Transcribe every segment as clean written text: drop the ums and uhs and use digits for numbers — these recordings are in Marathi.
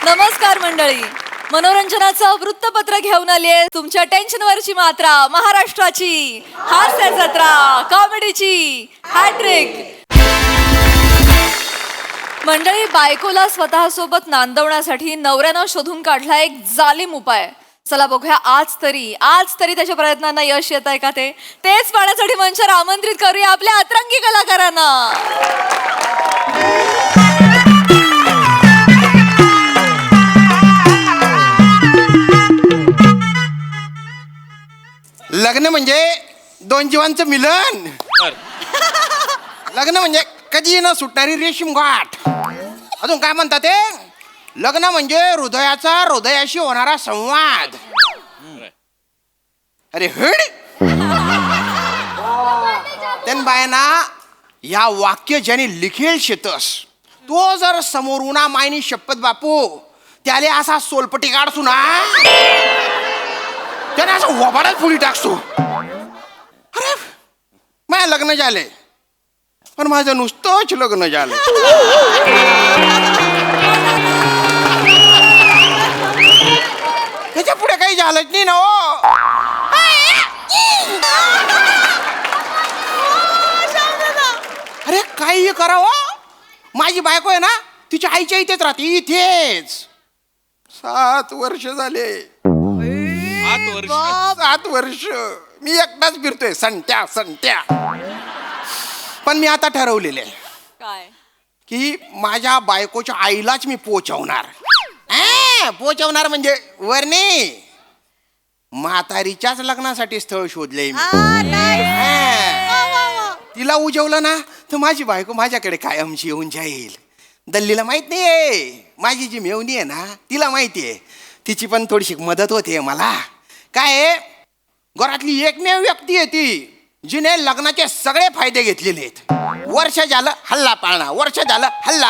नमस्कार मंडळी, मनोरंजनाचं वृत्तपत्र घेऊन आलीये तुमच्या टेन्शनवरची मात्रा, महाराष्ट्राची हास्य जत्रा, कॉमेडीची हॅट्रिक. मंडळी, बायकोला स्वतःसोबत नांदवण्यासाठी नवऱ्यानं शोधून काढला एक जालिम उपाय. चला बघूया आज तरी त्याच्या प्रयत्नांना यश येत आहे का तेच पाहण्यासाठी मंचावर आमंत्रित करूया आपल्या अतरंगी कलाकारांना. लग्न म्हणजे दोन जीवांचं मिलन. लग्न म्हणजे कधी न सुटणारी रेशीम गाठ. अजून काय म्हणतात ते? लग्न म्हणजे हृदयाशी होणारा संवाद. अरे हड त्यान बायना या वाक्य ज्याने लिखेल शेतस तो जर समोरून मायनी शपथ बापू त्याले असा सोलपटी काढसू ना, त्याने असं वबाडाच फुली टाकतो. अरे माझं लग्न झाले पण माझं नुसतंच लग्न झालं. त्याच्या पुढे काही झालंच नाही ना. अरे काही करावं, माझी बायको आहे ना तिच्या आईच्या इथेच राहते, इथेच 7 वर्ष झाले. 7 वर्ष मी एकटाच फिरतोय संट्या. पण मी आता ठरवलेले काय की माझ्या बायकोच्या आईलाच मी पोचवणार. पोचवणार म्हणजे वरने म्हातारीच्याच लग्नासाठी स्थळ शोधले मी. तिला उजवलं ना तर माझी बायको माझ्याकडे कायमची येऊन जाईल. दल्लीला माहित नाहीये, माझी जी मेवणी आहे ना तिला माहितीये, तिची पण थोडीशी मदत होते मला. काय घरातली एकमेव व्यक्ती आहे ती जिने लग्नाचे सगळे फायदे घेतलेले आहेत. वर्ष झालं हल्ला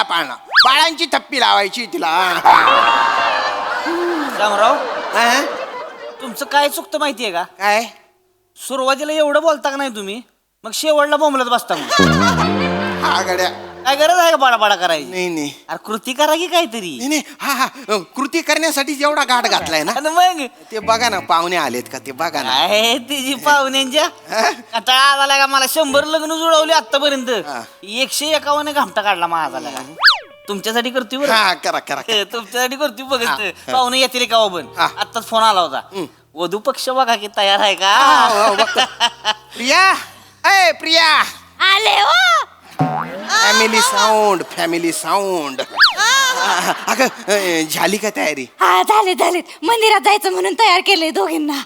पाळणं, बाळांची थप्पी लावायची तिला. रामराव, तुमचं काय चुकतं माहितीये का? काय सुरुवातीला एवढं बोलता का नाही तुम्ही, मग शेवटला बोंबलत बसता. हा गड्या, काय गरज आहे का बाडाबाडा करायची? नाही अरे कृती करा की काहीतरी. नाही हा कृती करण्यासाठी जेवढा गाठ घातलाय ना आणि मग ते बघा ना, पाहुणे आलेत का ते बघा ना. आहे तिची पाहुण्यांच्या कंटाळा आला का? मला 100 लग्न जुळवली आतापर्यंत, 151 घामटा काढला माझा लगा. तुमच्यासाठी करतोय बरं. हा करा तुमच्यासाठी करतोय बघत. पाहुणे येतील का पण? आत्ताच फोन आला होता. वधू पक्ष बघा की तयार आहे का? प्रिया आले हो. Family sound. अगं झाली का तयारी? हा झाले मंदिरात जायचं म्हणून तयार केलंय दोघींना.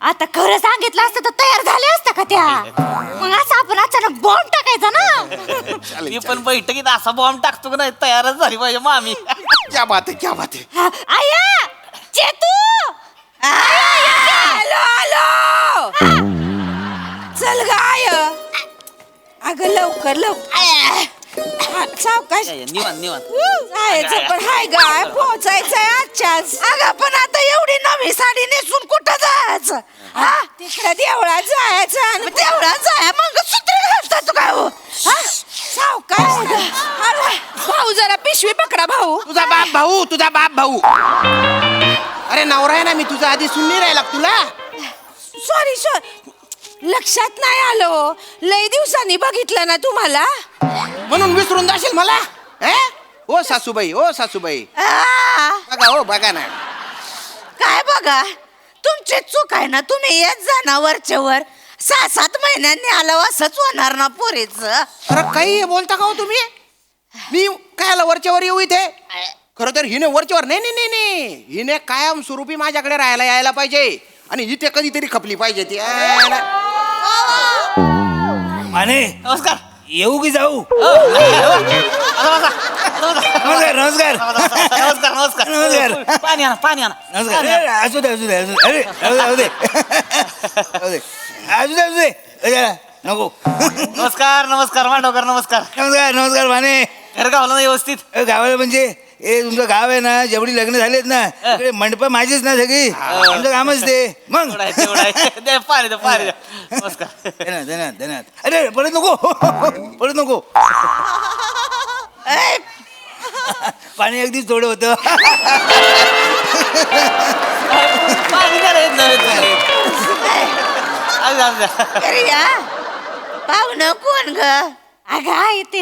आता खरं सांगितलं असतं तर तयार झाले असतं का त्या? मग असं आपण अचानक बॉम्ब टाकायचा ना. मी पण बैठकीत असा बॉम्ब टाकतो का नाही, तयारच झाली पाहिजे मामी. क्या बात है. आया चेतू, आलो. चल गाय, अगं लवकर सावकाश. निवांत जायचं पण हाय गाय, पोहोचायचंय आजच्याच. अगं पण आता एवढी नवी साडी नेसून कुठं जायचं? हा तिकडे देवळात जायचं आणि देवळात जाय मग सूत्र घालतात काय हो? सावकाश. भाऊ जरा पिशवी पकडा भाऊ. तुझा बाप भाऊ. अरे नवरा आहे ना मी तुझा, आधी सुन्नी राहिला तुला. सॉरी लक्षात नाही आलो, लय दिवसांनी बघितलं ना तुम्हाला म्हणून विसरून जाशील मला. ओ सासूबाई बघा ना. काय बघा, तुमची चूक आहे ना. तुम्ही येत जा ना वरच्यावर. 6-7 महिन्यांनी आलं असंच होणार ना पोरीच. अरे काही बोलता का हो तुम्ही? मी कायला वरच्यावर येऊ इथे? खरं तर हिने वरच्यावर नाही, हिने कायम स्वरूपी माझ्याकडे राहायला यायला पाहिजे आणि इथे कधीतरी खपली पाहिजे ती. माने नमस्कार. येऊ की जाऊ? नमस्कार. पाणी आणा. नमस्कार. असू दे. अरे असू दे. नको. नमस्कार मांडवकर. नमस्कार माने. घर गावला ना व्यवस्थित? गावाला म्हणजे हे तुमचं गाव आहे ना, जेवढी लग्न झालेत ना तिकडे मंडप माझीच ना सगळी. आमचं कामच ते. मग पाणी द्या. नमस्कार. धन्यवाद. अरे परत नको. पाणी अगदीच थोडं होतं. पाणी जरा येत नव्हे. असं, असं. अरे या पाहुणं कोण ग अगं आहे ते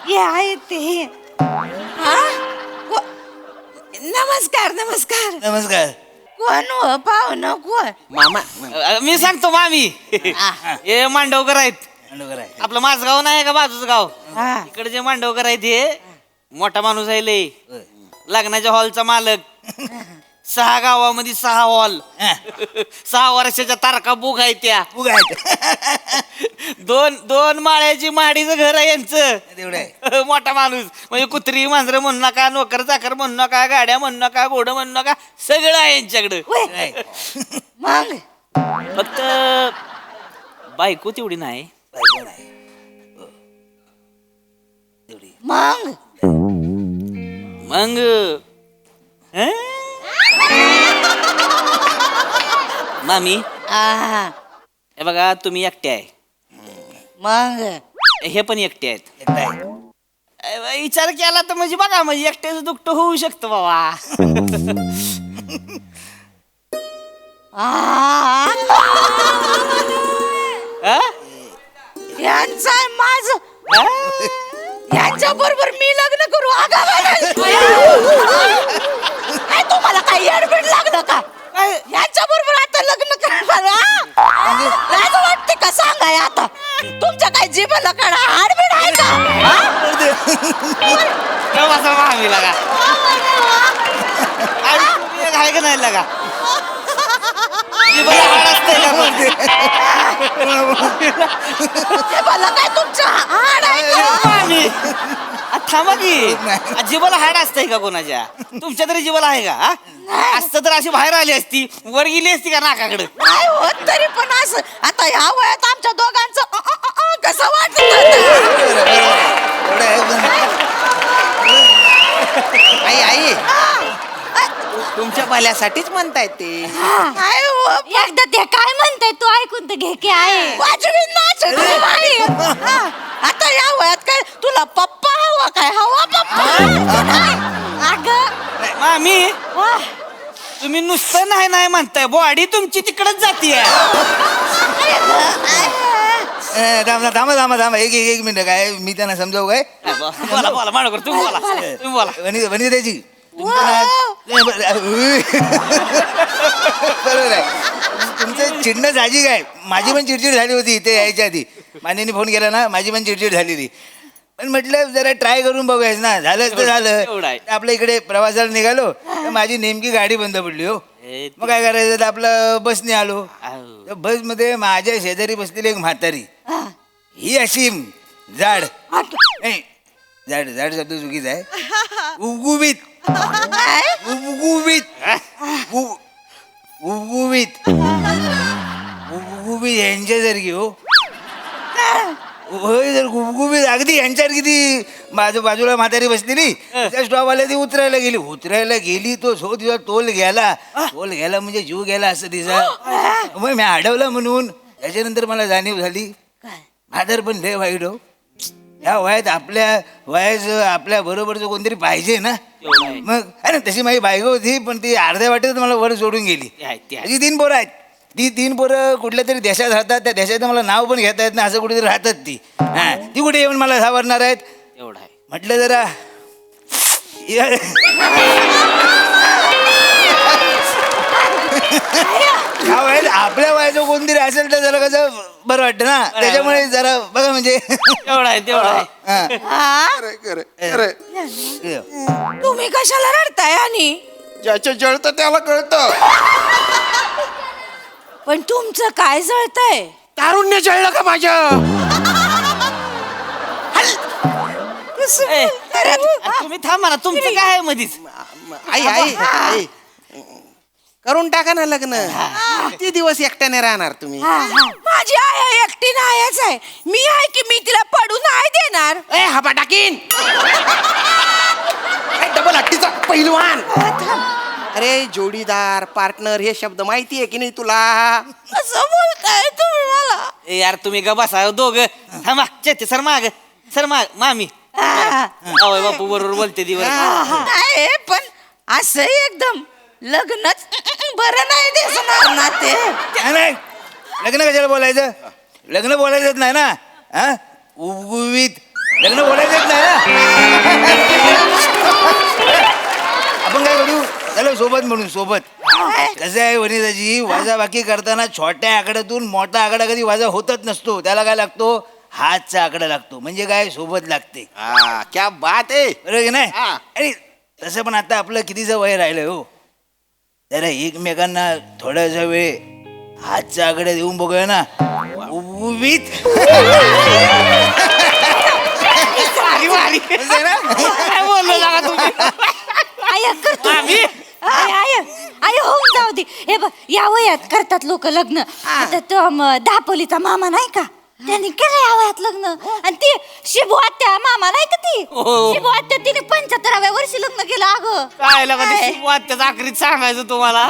हे आहे ते हा? नमस्कार नमस्कार नमस्कार. कोण हो पाहुणं कोण मामा मी सांगतो मामी. हे मांडवकर आहेत. बरोबर आहे. आपलं माझगाव नाही का बाजूचं गाव. हा. इकडे जे मांडवकर आहेत हे मोठा माणूस आहे लय. होय. लग्नाच्या हॉलचा मालक. 6 गावामध्ये 6 हॉल. 6 वर्षाच्या तारखा बुक आहे त्या. उगा आहे. दोन माळ्याची माडीचं घर आहे यांचं. तेवढं आहे. मोठा माणूस म्हणजे कुत्री मांजरं म्हणू नका, नोकर चाकर म्हणू नका, गाड्या म्हणू नका, घोडं म्हणू नका, सगळं आहे यांच्याकडं. तेवढं आहे. मग फक्त बायको तेवढी नाही. बायको नाही. हो. तेवढी. मग मग हं? मामी आहा. हे बघा तुम्ही एकटे आहे, मग हे पण एकटे आहेत. एकटं आहे. विचार केला तर म्हणजे बघा म्हणजे एकट्याचं दुखतं होऊ शकतं बाबा. आहा. हं? यांचं आहे माझं यांच्या बरोबर मी लग्न करू काय तुम्हाला काही अडबड लागलं का काय? यांच्या बरोबर आता लग्न करणार लाज वाटते का सांगाय आता तुमच्या काय जीवाला काढा आडबीड आहे का ठेव बसा मामी लागा. आणि तुम्ही एक आहे का नाही लागा? जिभेला हाड असतंय का पण? जीवाला काय तुमचं हाड आहे का मामी थांबा की. जिभेला हाड असतंय का कोणाच्या? तुमच्या तरी जिभेला आहे का? हा? असतं तर अशी बाहेर आली असती, वर गेली असती का नाकाकडे? नाही होत तरी पण असं आता ह्या वयात आमच्या दोघांचं कसं वाटत तेवढं आहे. आई आई तुमच्या भल्यासाठीच म्हणतायत ते. एकदा ते काय म्हणताय तू ऐकून तर घे की आहे. वाजवी नाच आहे बाई. हा. आता या वयात काय तुला पप्पा हवा काय हवा पप्पा अगं मामी वाह. तुम्ही नुसतं नाही नाही म्हणताय, बॉडी तुमची तिकडच जातीये. थांबा थांबा थांबा थांबा. एक मिनिट. काय मी त्यांना समजावू काय? बोला बोला माडकर तुम्ही बोला तुम्ही बोला. वनिताजी बरोबर आहे. तुमचं चिडणं साहजिक आहे. माझी पण चिडचिड झाली होती इथे यायच्या आधी. मान्याने फोन केला ना, माझी पण चिडचिड झालेली. पण म्हटलं जरा ट्राय करून बघायचं ना. झालं तर एवढं झालं. आहे. आपल्या इकडे प्रवासाला निघालो तर माझी नेमकी गाडी बंद पडली हो. हे मग काय करायचं तर आपलं बसने आलो. आहो. त्या बसमध्ये माझ्या शेजारी बसलेली एक म्हातारी. ही अशी जाड नाही, जाड जाड शब्द चुकीचा आहे. उगुबीत उगुबीत उगुबीत उगुबीत यांच्यासारखी हो. होय जर गुबगुबीत अगदी यांच्यासारखी ती बाजूला म्हातारी बसलेली. त्या स्टॉपवाल्या ती उतरायला गेली तो तिचा तोल गेला म्हणजे जीव गेला असं तिचा. मग मी अडवलं म्हणून त्याच्यानंतर मला जाणीव झाली म्हातार पण लय वाईट हो. ह्या वयात आपल्या बरोबरचं कोणतरी पाहिजे ना. एवढं आहे. मग अरे तशी माझी बायको होती पण ती अर्ध्या वाटेत मला वर सोडून गेली. ते आहे, ते आहे. अशी 3 पोरं आहेत. ती 3 पोरं कुठल्या तरी देशात राहतात. त्या देशाचं मला नाव पण घेता येत नाही असं कुठेतरी राहतात ती. हा ती कुठे येऊन मला सावरणार आहेत. एवढं आहे. म्हटलं जरा ह्या वयात आपल्या वयाचं कोणतरी असेल तर जरा कसं बरं वाटतं ना. त्याच्यामुळे जरा बघा म्हणजे तेवढं आहे तेवढं आहे. हा. खरं खरं खरं. तुम्ही कशाला रडताय आणि ज्याचं जळतं त्याला कळतं. पण तुमचं काय जळतंय तारुण्य जळलं का माझं? ए, अरे तुम्ही थांबा ना, तुमचं काय आहे मधीच? आई करून टाका ना लग्न. किती दिवस एकट्याने राहणार तुम्ही? माझी आई एकटी नाहीच आहे. मी आहे की मी तिला पडू नाही देणार. ए हबा टाकीन डबल हट्टीचा पहिलवान. अरे जोडीदार पार्टनर हे शब्द माहितीये की नाही तुला? असं बोलताय तुम्ही मला. ए, यार तुम्ही ग बसा दोघ. थांबा चेते सर माग मामी जावई बापू बरोबर बोलते ती बरं. नाही पण असं एकदम लग्नच बरं नाही दिसणार ना ते. नाही लग्न कशाला बोलायचं? लग्न बोलायचंच नाही ना. हा उगवीत लग्न बोलायचंच नाही ना. आपण काय करू चला सोबत म्हणून सोबत. कसं आहे वनिताजी, वाजाबाकी करताना छोट्या आकड्यातून मोठा आकडा कधी वाजा होतच नसतो. त्याला काय लागतो? हातचा आकडा लागतो. म्हणजे काय सोबत लागते. क्या बात आहे. बरोबर की नाही? हा. आणि तसं पण आता आपलं कितीचं वय राहिलं हो. जरा एकमेकांना थोडासा वेळ हातचा आकडा देऊन बघूया ना. उभीत काय बोललो लागा तुम्ही? आय करतो आय होऊन जाऊ दे. हे बघ या वयात करतात लोक लग्न. आता तो दापोलीचा मामा नाही का, त्यांनी केलं या वयात लग्न. आणि ती शिबू आत्या मामा नाही का, ती शिबू आत्या तिने 75व्या वर्षी लग्न केलं. अगं काय लागा त्याच्या आखरीत सांगायचं तुम्हाला.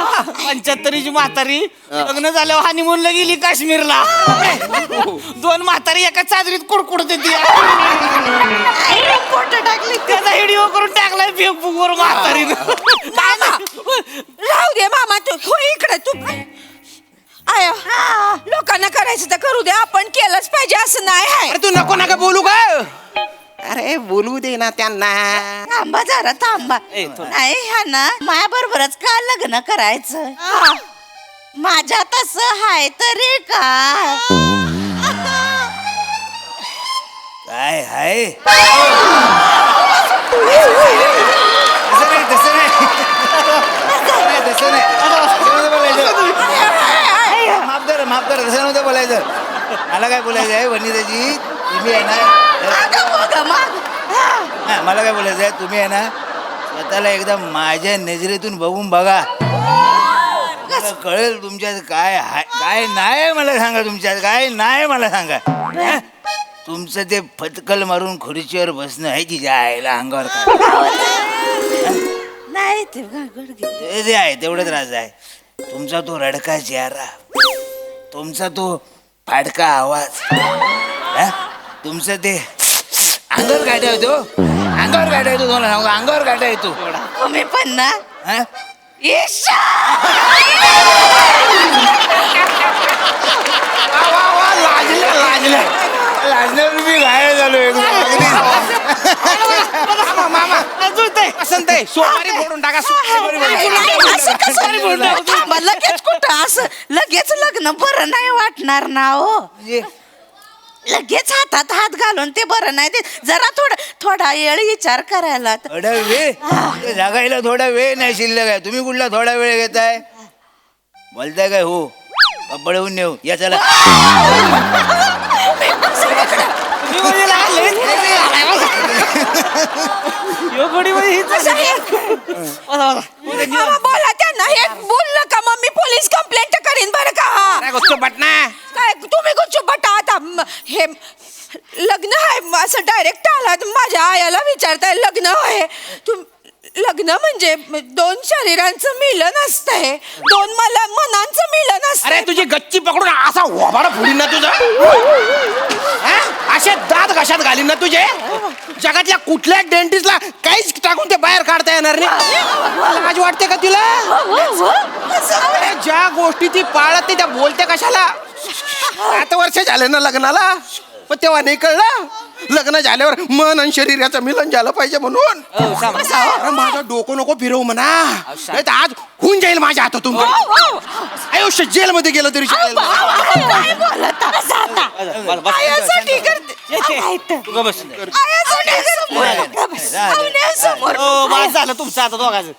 75ची म्हातारी लग्न झाल्यावर हनीमूनला गेली काश्मीरला. 2 म्हातारी एका चादरीत कुडकुडत होती. फोटो टाकली त्याचा व्हिडिओ करून टाकलाय फेसबुकवर म्हातारीनं. मामा राहू दे मामा, तू हो इकडे तू. आय लोकांना करायचं तर करू दे, आपण केलंच पाहिजे असं नाही आहे. अरे तू नको नका बोलू का. अरे बोलू दे ना त्यांना. थांबा जरा थांबा. ए, थोडं. नाही ह्या ना माझ्या बरोबरच का लग्न करायचं. माझ्या तसं हाय तरी का. काय हाय तसं नाही माफ करा तसं नव्हतं बोलायचं. मला काय बोलायचं आहे वनिताजी, तुम्ही आहे ना. हा, मला काय बोलायचं आहे, तुम्ही आहे ना स्वतःला एकदा माझ्या नजरेतून बघून बघा. मला कळेल तुमच्यात काय हाय काय नाही. मला सांगा तुमच्यात काय नाही मला सांगा. हा? तुमचं ते फटकल मारून खुर्चीवर बसणं आहे की जायला अंगावर काय नाही ते आहे तेवढं त्रास आहे. तुमचा तो रडका चेहरा, तुमचा तो फाडका आवाज, तुमचं ते अंगावर गाठा येतो. अंगावर गाठा येतो. तुम्हाला सांगू अंगावर गाठा येतो. तुम्ही पण ना हा? लाजण्यावर मी घायल झालो मामा असं ते सोमवारी फोडून टाका. थांबा लगेच कुठं असं लगेच लग्न बरं नाही वाटणार ना हो. लगेच हातात हात घालून ते बरं नाही ते. जरा थोडा वेळ विचार करायला. थोडा वेळ जागायला थोडा वेळ नाही शिल्लक आहे. तुम्ही कुठला थोडा वेळ घेताय बोलताय काय? हो पळवून नेऊ या चला. बोला त्यांना हे बोललं का मग मी पोलीस कंप्लेंट करीन बरं का. बटना काय तुम्ही गुच्छ बटा. आता हे लग्न आहे असं डायरेक्ट आला माझ्या आयाला विचारताय लग्न आहे. लग्न म्हणजे 2 शरीरांचं मिलन असतंय, 2 मनांचं मिलन असतं. अरे तुझी गच्ची पकडून असा वाभाडा फोडीन ना तुझा. असे दात घशात घालीन ना तुझे. जगातल्या कुठल्या डेंटिस्टला काहीच टाकून ते बाहेर काढता येणार नाही. लाज वाटते का तुला. अरे ज्या गोष्टी ती पाळत नाही त्या बोलते कशाला. 7 वर्ष झाले ना लग्नाला, पण तेव्हा नाही कळलं लग्न झाल्यावर मन आणि शरीराचं मिलन झालं पाहिजे म्हणून. अरे माझं डोकं नको फिरवू म्हणा, नाही तर आज होऊन जाईल माझ्या हातातून. आयुष्य जेल मध्ये गेलं तरी चालेल. आयासाठी करते. बस झालं तुमचं आता दोघांचं.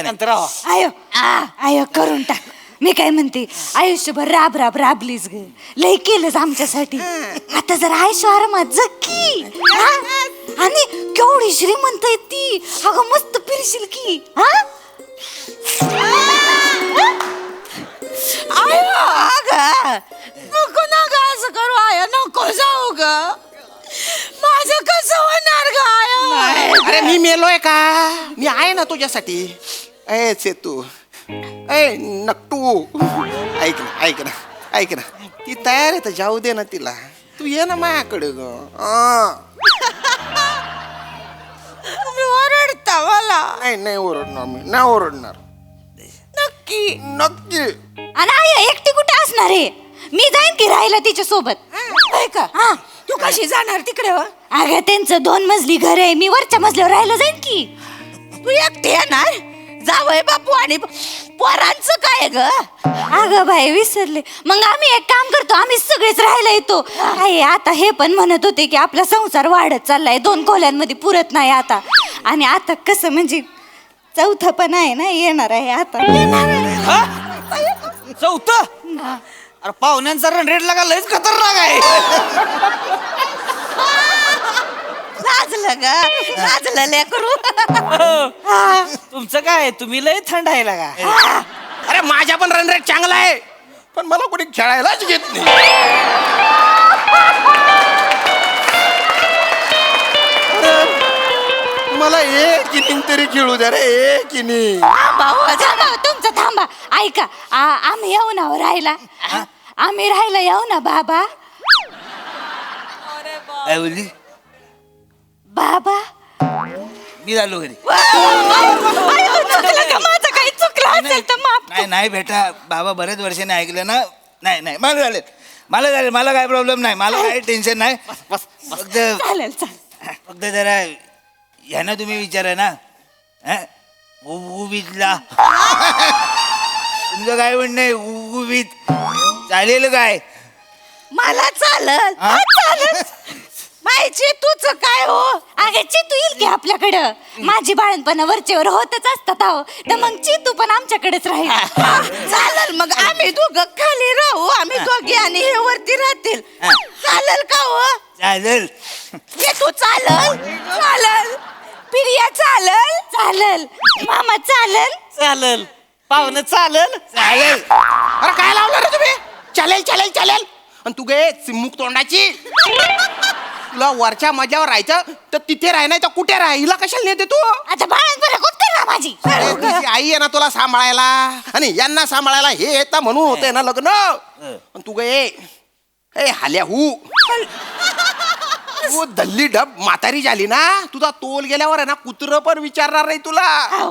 नंतर आय करून टाक. मी काय म्हणते, आयुष्यभर राबलीस ग, लय केलंच आमच्यासाठी. आता जर आयुष्य आरामात जगी. आणि केवढी श्रीमंत आहे ती. अगं मस्त फिरशील की. नको ना ग असं करू आया. नको जाऊ ग. माझं कसं होणार ग आया. अरे मी मेलोय का. मी आहे ना तुझ्यासाठी. ए सेतू, ए नक्टू, ऐक ना ती तयार आहे, तर जाऊ दे ना तिला. तू ये ना माझ्याकडे ग. मला नाही नाही ओरडणार मी, नाही ओरडणार. नक्की. नक्की. आणि आई एकटी कुठे असणार आहे? मी जाईन की राहायला तिच्या सोबत. होय का? तू कशी जाणार तिकडे हो? अगं त्यांचं 2 मजली घर आहे, मी वरच्या मजल्यावर राहायला जाईन की. तू एकटी येणार? जावय बापू आणि पोरांचं काय ग? अगं बाई विसरले. मग आम्ही एक काम करतो, आम्ही सगळेच राहायला येतो. आई आता हे पण म्हणत होते की आपला संसार वाढत चाललाय, 2 खोल्यांमध्ये पुरत नाही आता. आणि आता कसं म्हणजे चौथं पण आहे ना, येणार आहे आता. हा? चौथं? अरे पाहुण्यांचा रणरेट लागा लयच खतरनाक आहे. लाजलं ग, लाजलं लेकरू. तुमचं काय, तुम्ही लय थंड आहे लागा. अरे माझ्या पण रन रेट चांगला आहे, पण मला कोणी खेळायलाच घेत नाही. अरे, मला एक इनिंग तरी खेळू द्या रे, एक इनिंग. थांबा, तुमचं थांबा. ऐका आम्ही येऊ ना राहायला. आम्ही राहायला येऊ ना बाबा. काय बोलली? बाबा मी झालो घरी. चुकलं का माझं? काही चुकलं असेल तर माफ. नाही नाही बेटा, बाबा बरेच वर्षाने ऐकलं ना. नाही नाही मला झाले, मला काय प्रॉब्लेम नाही, मला काही टेन्शन नाही. फक्त चालेल. फक्त जरा ह्यांना तुम्ही विचारा ना, उभीतला तुमचं काय म्हणणं आहे? उभीत चालेल काय? मला चालल. हा? चालल. माहिती तुझ काय हो? अगे चितू येईल की आपल्याकडं. माझी बाळणपणा वरचेवर होतच असतात अहो, तर मग चितू पण आमच्याकडेच राहील. चालल मग आम्ही दोघं खाली राहू, आम्ही दोघी आणि हे वरती राहतील. हा. चालल का हो? चालेल. ये तू चालल. चालल. प्रिया चालल. चालल. मामा चालल. चालल. पाहुणं चालल. चालेल. अरे काय लावलं रे तुम्ही? चालेल चालेल चालेल. आणि तू गे चिमुक तोंडाची, तुला वरच्या मजावर राहायचं तर तिथे राह, नाही तर कुठे राह. हिला कशाला नेते तू? आता बाळणपणा कुठं ना माझी. अरे, तुझी आई आहे ना तुला सांभाळायला, आणि यांना सांभाळायला हे येतं म्हणून होतंय ना लग्न. आणि तू गे ए हाल्या तू दल्ली डब म्हातारी झाली ना, तुझा तोल गेल्यावर आहे ना कुत्र पण विचारणार नाही तुला.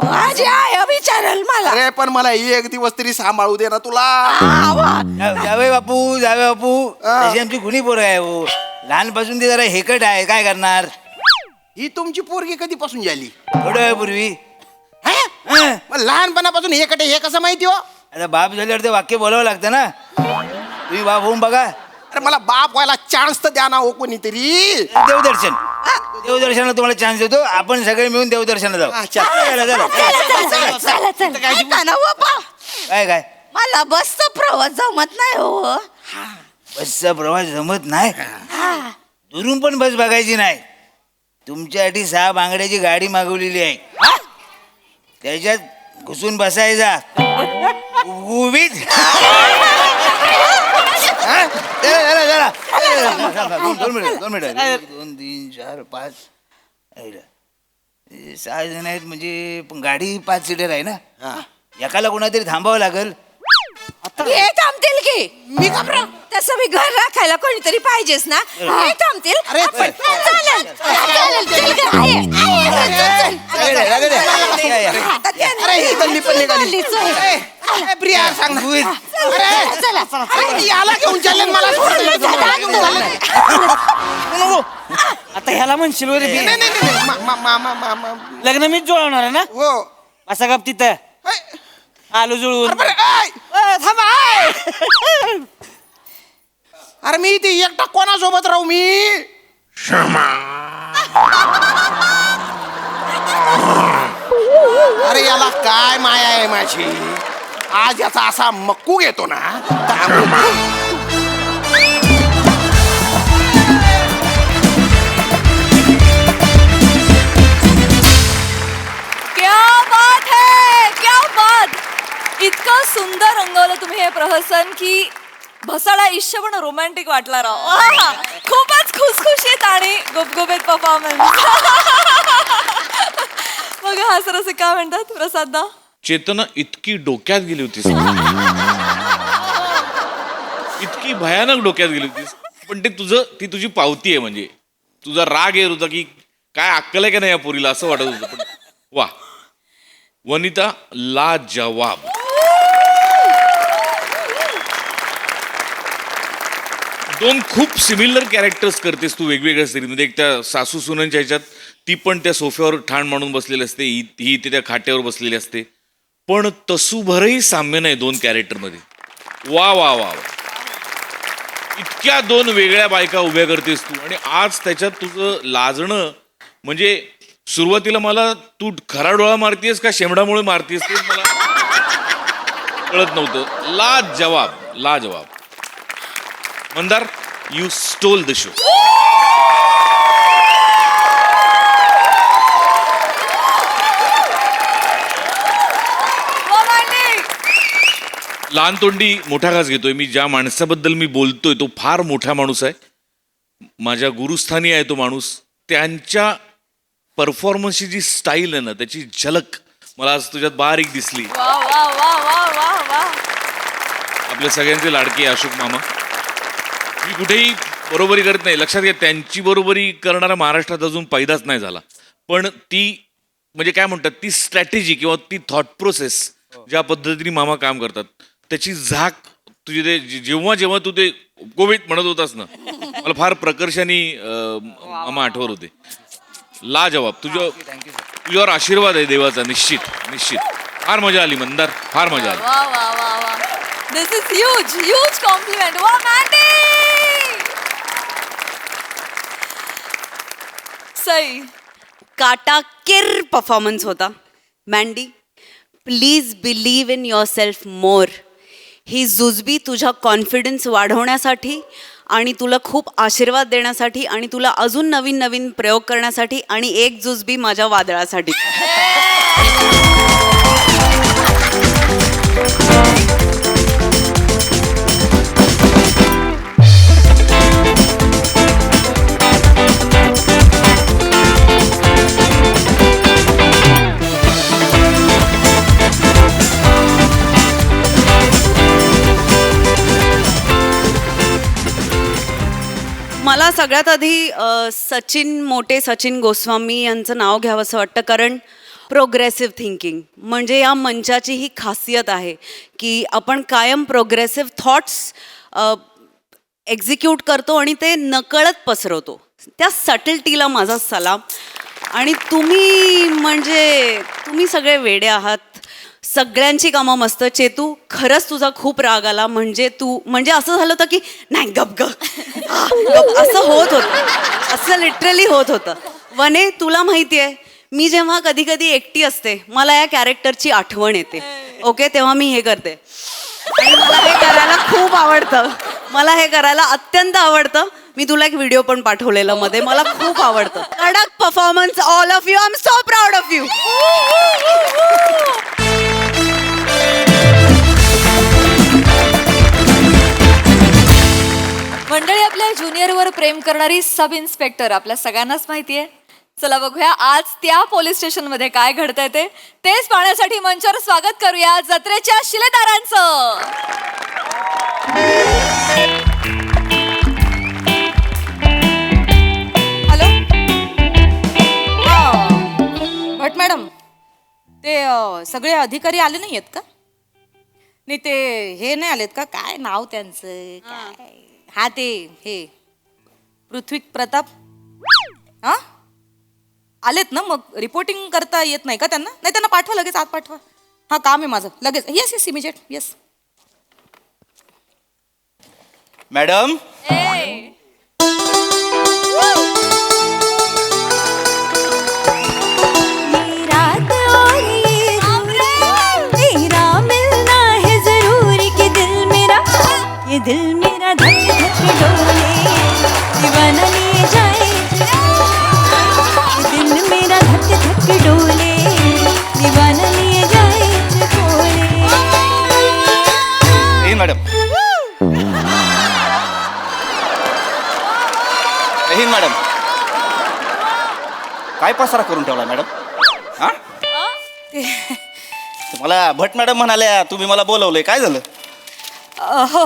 माझी आय विचारल मला. अरे पण मला एक दिवस तरी सांभाळू दे ना तुला. जावे बापू, जावे बापू, तशी आमची गुणी पोरं आहे हो. लहानपासून ती जरा हेकट आहे, काय करणार? ही तुमची पोरगी कधीपासून झाली? थोड्या वेळापूर्वी. मग लहानपणापासून हे कटे हे कसं माहिती हो? आता बाप झाल्यावर ते वाक्य बोलावं लागतं ना. तुम्ही बाप होऊन बघा. अरे मला बाप व्हायला चान्स तर द्या ना हो कोणीतरी. देवदर्शनाला तुम्हाला चान्स देतो. आपण सगळे मिळून देवदर्शनाला जाऊ. हा, चल. चला, चला. चला. ऐका ना हो बा, काय मला बसचा प्रवास जमत नाही हो. बसचा प्रवास जमत नाही? दुरून पण बस बघायची नाही. तुमच्यासाठी 6 बांगड्याची गाडी मागवलेली आहे. त्याच्यात घुसून बसायचा. उभीत. जरा 2 मिनिट 1 2 3 4 5 6 जण आहेत म्हणजे, पण गाडी 5 सीटर आहे ना. एकाला कोणातरी थांबावं लागेल. हे थांबतील की? मी घाबरा. तसं मी घर राखायला कोणीतरी पाहिजेच ना. हे थांबतील. अरे आपण- चल. चालेल. चल ग. आता त्या- अरे ही दल्ली पण निघाली. चालेल. ए, प्रिया सांग ना. अरे याला घेऊन चालले आणि मला सोडून. आता ह्याला म्हणशील रे नाही, नाही, नाही, लग्न मीच जुळवणार आहे ना. हो. असा गप तिथं आलो जुळून. अरे, ऐ! थांबा. अरे मी इथे एकटा कोणासोबत राहू मी? अरे याला काय माया आहे माझी. आज याचा असा मक्कू घेतो ना. क्या बात है, क्या बात. इतकं सुंदर रंगवलं तुम्ही हे प्रहसन की भसाडा इश्य पण रोमॅन्टिक वाटला राव. आहा, खूपच खुसखुशीत आणि गुबगुबीत परफॉर्मन्स. मग हा सर असं काय म्हणतात प्रसाददा? चेतना इतकी डोक्यात गेली होतीस, इतकी भयानक डोक्यात गेली होतीस. पण ती तुझी पावती आहे. म्हणजे तुझा राग येत होता की काय अक्कल आहे का नाही या पोरीला, असं वाटत होतं. पण वा, वनिता लाजवाब. दोन खूप सिमिलर कॅरेक्टर्स करतेस तू वेगवेगळ्या सिरीजमध्ये. एक त्या सासू सुनंच्या ह्याच्यात ती पण त्या सोफ्यावर ठाण मांडून बसलेली असते, ही इथे त्या खाट्यावर बसलेली असते, पण तसूभरही साम्य नाही दोन कॅरेक्टरमध्ये. वा वा वा वा. इतक्या दोन वेगळ्या बायका उभ्या करतेस तू, आणि आज त्याच्यात तुझं लाजणं म्हणजे सुरुवातीला मला तू खरा डोळा मारतीयस का शेमडामुळे मारतीयस ते मला कळत नव्हतं. लाजवाब लाजवाब. Mandar, you stole the show. लहान तोंडी मोठा घास घेतोय. मी ज्या माणसाबद्दल मी बोलतोय तो फार मोठा माणूस आहे, माझ्या गुरुस्थानी आहे तो माणूस. त्यांच्या परफॉर्मन्सची जी स्टाईल आहे ना, त्याची झलक मला आज तुझ्यात बारीक दिसली. आपल्या सगळ्यांचे लाडके अशोक मामा. मी कुठेही बरोबरी करत नाही, लक्षात घ्या, त्यांची बरोबरी करणारा महाराष्ट्रात अजून पैदाच नाही झाला. पण ती म्हणजे काय म्हणतात, ती स्ट्रॅटेजी किंवा ती थॉट प्रोसेस ज्या पद्धतीने मामा काम करतात, त्याची झाक तुझी ते जेव्हा जेव्हा तू ते कोविड म्हणत होतास ना, मला फार प्रकर्षाने मामा आठवत होते. लाजवाब. तुझ्यावर आशीर्वाद आहे देवाचा. निश्चित निश्चित. फार मजा आली मंदार, फार मजा आली. वा वा वा वा. This is huge compliment. वा मॅन्डी. सई. काटाकीर परफॉर्मन्स होता. Mandy, please believe in yourself more. ही जुजबी तुझा कॉन्फिडन्स वाढवण्यासाठी आणि तुला खूप आशीर्वाद देण्यासाठी आणि तुला अजून नवीन नवीन प्रयोग करण्यासाठी, आणि एक जुजबी माझ्या वादळासाठी. मला सगळ्यात आधी सचिन गोस्वामी यांचं नाव घ्यावं असं वाटतं, कारण प्रोग्रेसिव्ह थिंकिंग म्हणजे या मंचाची ही खासियत आहे की आपण कायम प्रोग्रेसिव्ह थॉट्स एक्झिक्यूट करतो आणि ते नकळत पसरवतो. त्या सटलटीला माझा सलाम. आणि तुम्ही सगळे वेडे आहात. सगळ्यांची कामं मस्त. चेतू, खरंच तुझा खूप राग आला. म्हणजे असं झालं होतं की नाही गप असं होत होतं, असं लिटरली होत होतं. वने, तुला माहिती आहे, मी जेव्हा कधी कधी एकटी असते मला या कॅरेक्टरची आठवण येते. ओके, तेव्हा मी हे करते आणि मला हे करायला खूप आवडतं. मला हे करायला अत्यंत आवडतं. मी तुला एक व्हिडिओ पण पाठवलेला मध्ये. मला खूप आवडतं. कडक performance all of you. I am so proud of you. मंडळी, आपल्या ज्युनियरवर प्रेम करणारी सब इन्स्पेक्टर आपल्या सगळ्यांनाच माहिती आहे. चला बघूया आज त्या पोलीस स्टेशनमध्ये काय घडतंय तेच पाहण्यासाठी मंचावर स्वागत करूया जत्रेच्या शिलेदारांचं. हॅलो. भट मॅडम, ते सगळे अधिकारी आले नाही आहेत का? नाही, ते हे नाही आलेत का? काय नाव त्यांचं काय? हा, ते हे पृथ्वी प्रताप. हा, आलेत ना? मग रिपोर्टिंग करता येत नाही का त्यांना? नाही, त्यांना पाठवा लगेच, आत पाठवा. हा, काम आहे माझं लगेच. Yes immediate. Yes madam. दिल मेरा धक धक डोले, दीवाना ले जाए. दिल मेरा धक धक डोले, दीवाना ले जाए बोले. हे मॅडम. हे मॅडम, काय पसारा करून ठेवला मॅडम? हा, तुम्हाला भट मॅडम म्हणाल्या, तुम्ही मला बोलवलंय, काय झालं? हो,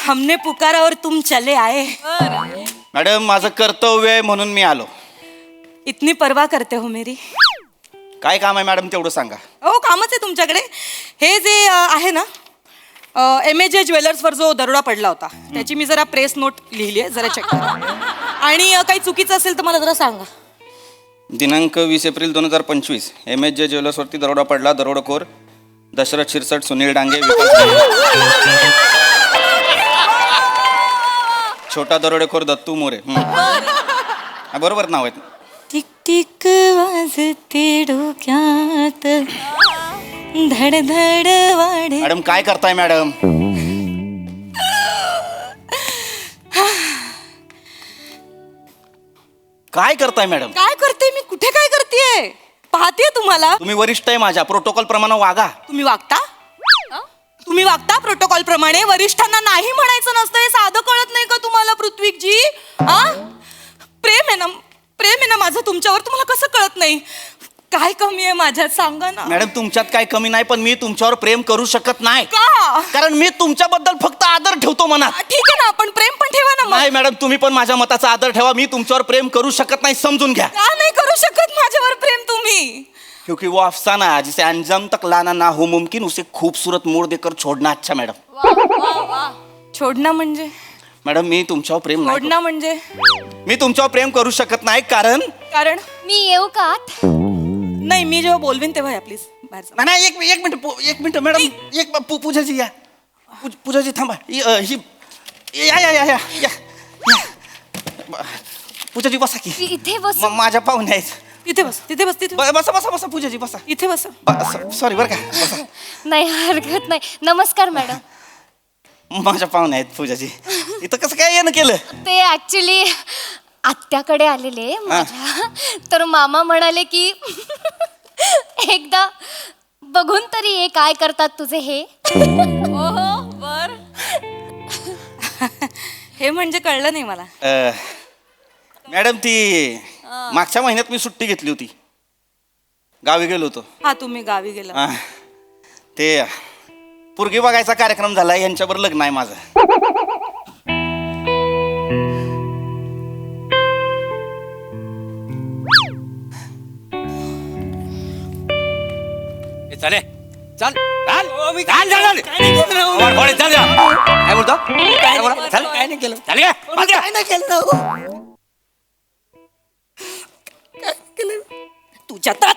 हमने पुकारा और तुम चले आए. मॅडम, माझं कर्तव्य आहे म्हणून मी आलो. इतनी परवाह करते हो मेरी? काय काम आहे मॅडम तेवढं सांगा. हो कामच आहे तुमच्याकडे. हे जे आहे ना MAJ ज्वेलर्सवर जो दरोडा पडला होता त्याची मी जरा प्रेस नोट लिहिली आहे, जरा चेक करा. आणि काही चुकीचं असेल तर मला जरा सांगा. दिनांक 20 एप्रिल 2025 MAJ ज्वेलर्सवरती दरोडा पडला. दरोडेखोर दशरथ शिरसट, सुनील डांगे, विकास डांगे. छोटा दरोडेखोर दत्तू मोरे. बरोबर नाव आहेत. टिक टिक वाजते डोक्यात धड धड वाढे. मॅडम काय करताय मॅडम? काय करताय मॅडम? काय करते मी? कुठे काय करतेय? पाहते तुम्हाला. तुम्ही वरिष्ठ आहे माझ्या, प्रोटोकॉल प्रमाणे वागा. तुम्ही वागता प्रोटोकॉल प्रमाणे. वरिष्ठांना नाही म्हणायचं नसतं हे साधं कळत नाही का तुम्हाला पृथ्वीकजी? प्रेम आहे ना माझं तुमच्यावर, तुम्हाला कसं कळत नाही? काय कमी आहे माझ्यात सांगा ना. मॅडम तुमच्यात काय कमी नाही, पण मी तुमच्यावर प्रेम करू शकत नाही. का? कारण मी तुमच्याबद्दल फक्त आदर ठेवतो मनात. ठीक आहे ना, आपण प्रेम पण ठेवा ना मग. नाही मॅडम, तुम्ही पण माझ्या मताचा आदर ठेवा. मी तुमच्यावर प्रेम करू शकत नाही, समजून घ्या. का नाही करू शकत माझ्यावर प्रेम तुम्ही? क्योंकि वो अफसाना जिसे अंजाम तक लाना ना हो मुमकिन, उसे खूबसूरत मोड़ देकर छोड़ना अच्छा. मॅडम छोडणं म्हणजे? मॅडम मी तुमच्यावर प्रेम नाही छोडणं म्हणजे? मी तुमच्यावर प्रेम करू शकत नाही. कारण मी येऊ का? नाही, मी जेव्हा बोलवीन तेव्हा या प्लीज बाहेर जा. नाही एक मिनिट मॅडम, पूजाजी या. पूजाजी थांबा. या पूजाजी बसा की. इथे बस. माझ्या पाहुणे आहेत. तिथे बस. बसा पूजाजी बसा. इथे बस. सॉरी बरं का. बसा. नाही हरकत नाही. नमस्कार मॅडम. माझ्या पाहुणे आहेत पूजाजी. इथं कसं काय येणं केलं? ते ऍक्च्युली आत्याकडे आलेले माझ्या, तर मामा म्हणाले की एकदा बघून तरी ये काय करतात तुझे हे. बर. हे म्हणजे कळलं नाही मला. मॅडम ती मागच्या महिन्यात मी सुट्टी घेतली होती, गावी गेलो होतो. हा, तुम्ही गावी गेला. ते पोरगी बघायचा कार्यक्रम झाला, यांच्यावर लग्न आहे माझं. चाले चल चाल चाल चाल चल काय बोलतो काय बोला चल काय नाही केलं चाल काय नाही केलं तुझ्या तर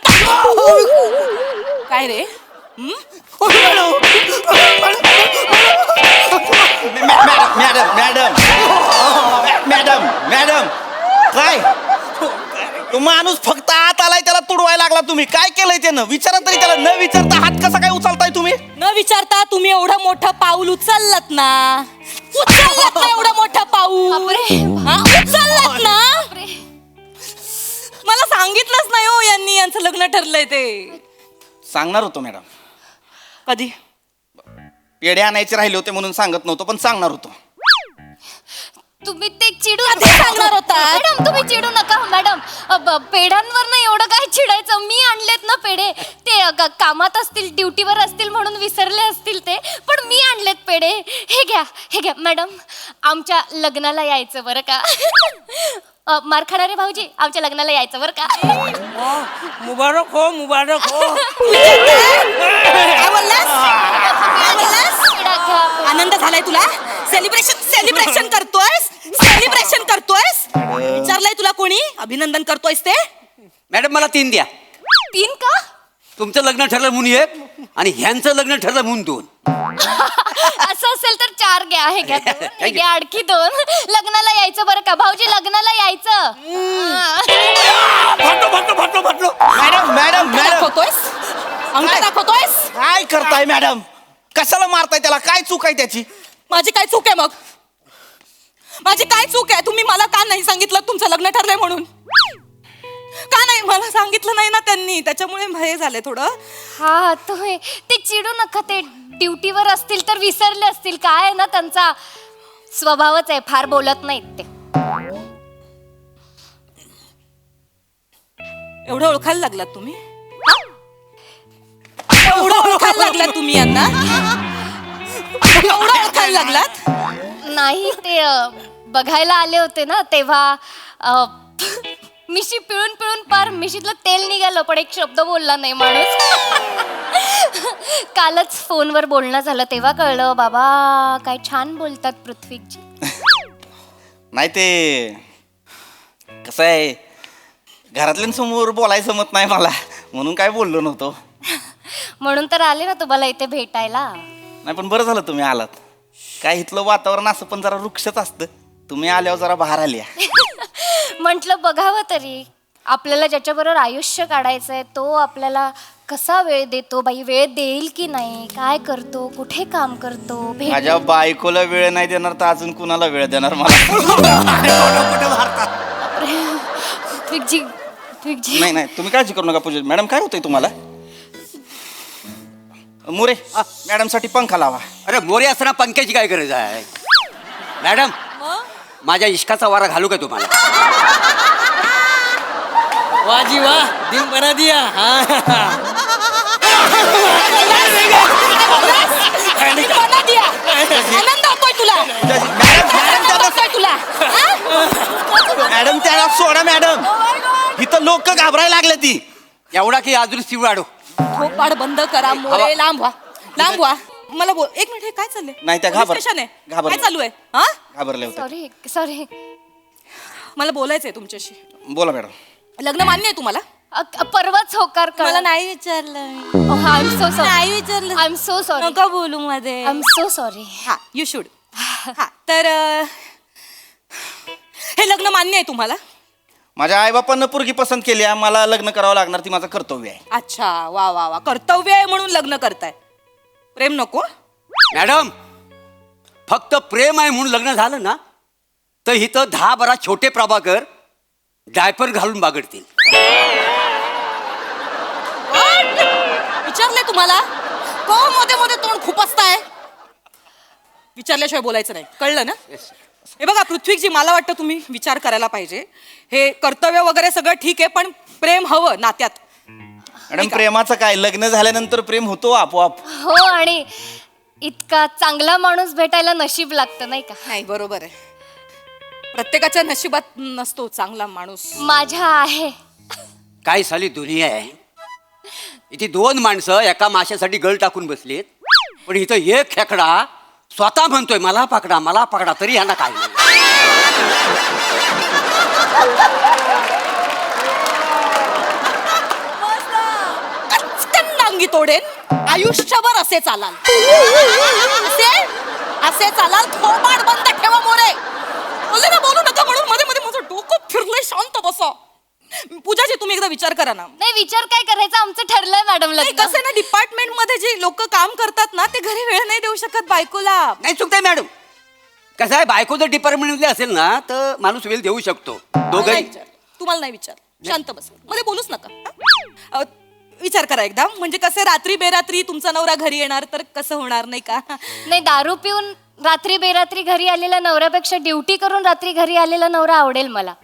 काय रे? मॅडम काय तो माणूस फक्त आत आलाय, त्याला तुडवायला लागला. तुम्ही काय केलंय त्यानं? विचारा तरी त्याला. न विचारता हात कसा काय उचलताय तुम्ही? न विचारता तुम्ही एवढं मोठं पाऊल उचललात ना. एवढं मोठं पाऊल उचललात ना. मला सांगितलंच नाही हो यांनी, यांचं लग्न ठरलंय ते. सांगणार होतो मॅडम. कधी? पेढे आणायचे राहिले होते म्हणून सांगत नव्हतो, पण सांगणार होतो. तुम्ही ते चिडू सांगणार होता. मॅडम तुम्ही चिडू नका मॅडम. पेढ्यांवर ना एवढं काय चिडायचं. मी आणलेत ना पेढे. ते कामात असतील, ड्युटीवर असतील म्हणून विसरले असतील ते, पण मी आणलेत पेढे. हे घ्या मॅडम. आमच्या लग्नाला यायचं बरं का. मार खाणारे भाऊजी, आमच्या लग्नाला यायचं बरं का. मुबारक हो. आनंद झालाय तुला? सेलिब्रेशन करतोयस? विचारलंय तुला कोणी? अभिनंदन करतोयस ते? मॅडम मला 3 द्या. 3 का? तुमचं लग्न ठरलं म्हणून 1 आणि ह्यांचं लग्न ठरलं म्हणून 2. असं असेल तर 4 घ्या. हे घ्या 2. हे घ्या आणखी 2. लग्नाला यायचं बरं का भाऊजी, लग्नाला यायचं. मॅडम दाखवतोयस? अंग दाखवतोयस? काय करताय मॅडम? कशाला मारताय त्याला? काय चूक आहे त्याची? माझी काय चूक आहे मग? माझी काय चूक आहे? तुम्ही मला का नाही सांगितलं तुमचं लग्न ठरलंय म्हणून? का नाही मला सांगितलं नाही ना त्यांनी, त्याच्यामुळे भय झाले थोडं. हा तुम्ही ते चिडू नका. ते ड्युटीवर असतील तर विसरले असतील. काय आहे ना त्यांचा स्वभावच आहे, फार बोलत नाहीत ते. एवढं ओळखायला लागलात तुम्ही? एवढं ओळखायला लागलात तुम्ही यांना? एवढं ओळखायला लागलात? नाही ते बघायला आले होते ना तेव्हा मिशी पिळून पिळून पार मिशीतलं तेल निघालं पण एक शब्द बोलला नाही माणूस. कालच फोनवर बोलणं झालं तेव्हा कळलं बाबा काय छान बोलतात पृथ्वीजी. नाही ते कसं आहे, घरातल्यांसमोर बोलायचं जमत नाही मला, म्हणून काय बोललो नव्हतो. म्हणून तर आले ना तुम्हाला इथे भेटायला. नाही पण बरं झालं तुम्ही आलात. काय इथलं वातावरण असं पण जरा वृक्षच असतं, तुम्ही आल्यावर जरा बाहेर आल्या. म्हटलं बघावं तरी आपल्याला ज्याच्याबरोबर आयुष्य काढायचंय तो आपल्याला कसा वेळ देतो, बाई वेळ देईल की नाही, काय करतो, कुठे काम करतो. माझ्या बायकोला वेळ नाही देणार तर अजून कुणाला वेळ देणार मला. नाही नाही तुम्ही काळजी करू नका पूजा मॅडम. काय होतंय तुम्हाला? मोरे मॅडम साठी पंखा लावा. अरे मोरे असताना पंख्याची काय गरज आहे मॅडम? माझ्या इश्काचा वारा घालू का तुम्हाला? वाजी वा दिन बना दिया. आनंद होतोय तुला? आनंद होतोय तुला? मॅडम त्याला सोडा मॅडम, इथं लोक घाबरायला लागले ती. एवढा की अजून शिवाडो. थोपाड बंद करा मोरे. लांब व्हा, लांब व्हा. मला बोल एक मिनिट, हे काय चाललंय? नाही, त्या पोलीस घाबर- स्टेशन आहे. घाबरले. काय चालू आहे? हा घाबरले होते. Sorry sorry. मला बोलायचंय तुमच्याशी. बोला मॅडम. लग्न मान्य आहे तुम्हाला? परवाच होकार मला नाही विचारलं. I am so sorry. नाही विचारलं. I am so sorry. नका बोलू मध्ये. I am so sorry. हा यू शुड. हा तर हे लग्न मान्य आहे तुम्हाला? माझ्या आईबापांना पोरगी पसंत केली आहे, मला लग्न करावं लागणार, ती माझं कर्तव्य आहे. अच्छा वा वा वा. कर्तव्य आहे म्हणून लग्न करताय, प्रेम नको? मॅडम फक्त प्रेम आहे म्हणून लग्न झालं ना तर इथं 10-12 छोटे प्रभाकर डायपर घालून बागडतील. विचारले तुम्हाला? को मध्ये मध्ये तोंड खूप असताय. विचारल्याशिवाय बोलायचं नाही, कळलं ना? हे बघा पृथ्वीजी, मला वाटतं तुम्ही विचार करायला पाहिजे. हे कर्तव्य वगैरे सगळं ठीक आहे, पण प्रेम हवं नात्यात. मॅडम प्रेमाचं काय, लग्न झाल्यानंतर प्रेम होतो आपोआप. हो आणि इतका चांगला माणूस भेटायला नशीब लागतं नाही का? नाही बरोबर आहे, प्रत्येकाच्या नशिबात नसतो चांगला माणूस. माझ्या आहे. काय साली दुनिया आहे. इथे 2 माणसं एका माशासाठी गळ टाकून बसलीत, पण इथं एक खेकडा स्वतः म्हणतोय मला पकडा, तरी ह्यांना काय नाही. डांगी तोडेन, आयुष्यभर असे चालाल. असे चालाल. थोबाड बंद ठेवा मोरे. बोलले ना बोलू नका म्हणून मध्ये मध्ये माझं डोकं फिरलंय. शांत बसा. पूजाजी तुम्ही एकदा विचार करा ना. नाही विचार काय करायचा, आमचं ठरलंय मॅडम लग्न. कसं ना, डिपार्टमेंट मध्ये जे लोक काम करतात ना ते घरी वेळ नाही देऊ शकत बायकोला. नाही चुकताय मॅडम. कसं आहे, बायको जर डिपार्टमेंटमध्ये असेल ना तर माणूस वेळ देऊ शकतो. दोघंही. तुम्हाला नाही विचार. शांत बसा, मध्ये बोलूच नका. विचार करा एकदा. म्हणजे कसं रात्री बेरात्री तुमचा नवरा घरी येणार तर कसं होणार नाही का? नाही दारू पिऊन रात्री बेरात्री घरी आलेला नवऱ्यापेक्षा ड्युटी करून रात्री घरी आलेला नवरा आवडेल मला.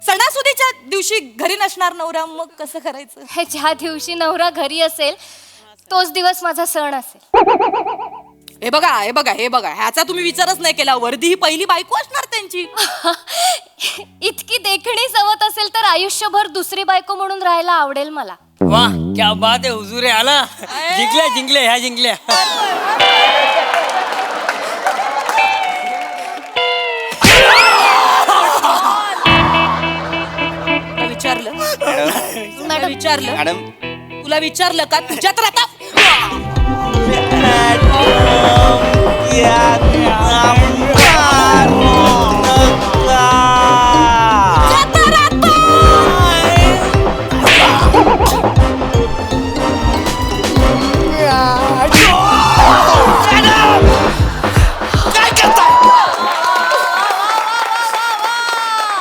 सणासुदीच्या दिवशी घरी नसणार नवरा, मग कसं करायचं? ज्या दिवशी नवरा घरी असेल तोच दिवस माझा सण असेल. हे बघा ह्याचा तुम्ही विचारच नाही केला. वर्दी ही पहिली बायको असणार त्यांची. इतकी देखणी सवत असेल तर आयुष्यभर दुसरी बायको म्हणून राहायला आवडेल मला. वा क्या बात आहे हुजूर आला. जिंकल्या. विचारलं मॅडम तुला विचारलं का? तुझ्यात राहता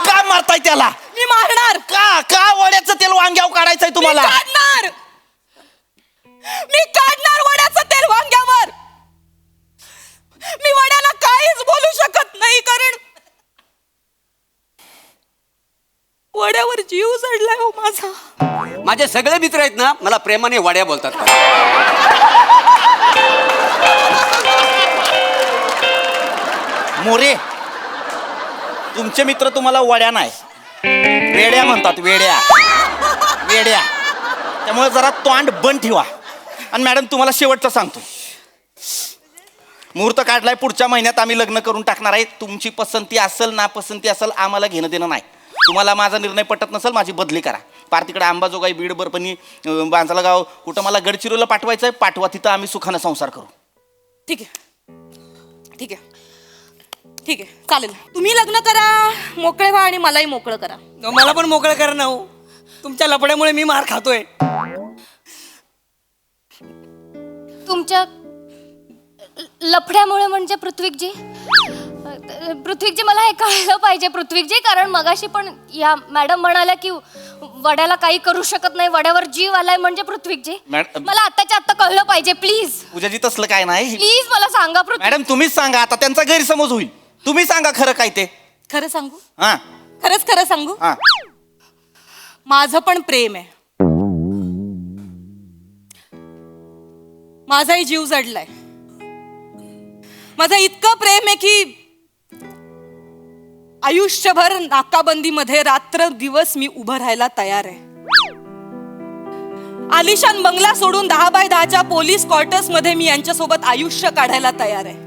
काय मारताय त्याला? मी मारणार का वड्याचं तेल वांग्यावर काढायचंय तुम्हाला? मी काढणार वड्याचं तेल वांग्यावर. मी वड्याला काहीच बोलू शकत नाही, कारण वड्यावर जीव चढलाय हो माझा. माझे सगळे मित्र आहेत ना मला प्रेमाने वड्या बोलतात. मोरे तुमचे मित्र तुम्हाला वड्या नाही वेड्या म्हणतात वेड्या वेड्या. त्यामुळे जरा तोंड बंद ठेवा. आणि मॅडम तुम्हाला शेवटचं सांगतो, मुहूर्त काढलाय, पुढच्या महिन्यात आम्ही लग्न करून टाकणार आहे. तुमची पसंती असेल नापसंती असेल आम्हाला घेणं देणं नाही. तुम्हाला माझा निर्णय पटत नसेल माझी बदली करा. पार तिकडे अंबाजोगाई बीड बरपणी बांजाला गाव कुठं मला गडचिरोलीला पाठवायचं आहे, पाठवा. तिथं आम्ही सुखानं संसार करू. ठीक आहे ठीक आहे ठीक आहे चालेल. तुम्ही लग्न करा, मोकळे व्हा आणि मलाही मोकळं करा. मला पण मोकळं करा ना हो. तुमच्या लपड्यामुळे मी मार खातोय. तुमच्या लफड्यामुळे म्हणजे पृथ्वीकजी मला हे कळलं पाहिजे पृथ्वीकजी, कारण मगाशी पण या मॅडम म्हणाल्या की वड्याला काही करू शकत नाही, वड्यावर जीव आलाय म्हणजे पृथ्वीकजी. मला आत्ताच्या आत्ता कळलं पाहिजे प्लीज. पूजाजी तसलं काय नाही. प्लीज मला सांगा मॅडम तुम्हीच सांगा. आता त्यांचा गैरसमज होईल. तुम्ही सांगा खरं काय ते. खरं सांगू? हा खरंच खरं सांगू? हा. माझं पण प्रेम आहे. माझाही जीव जडलाय. माझं इतकं प्रेम आहे की आयुष्यभर नाकाबंदीमध्ये रात्र दिवस मी उभं राहायला तयार आहे. आलिशान बंगला सोडून 10 बाय 10च्या पोलीस क्वार्टर्स मध्ये मी यांच्यासोबत आयुष्य काढायला तयार आहे.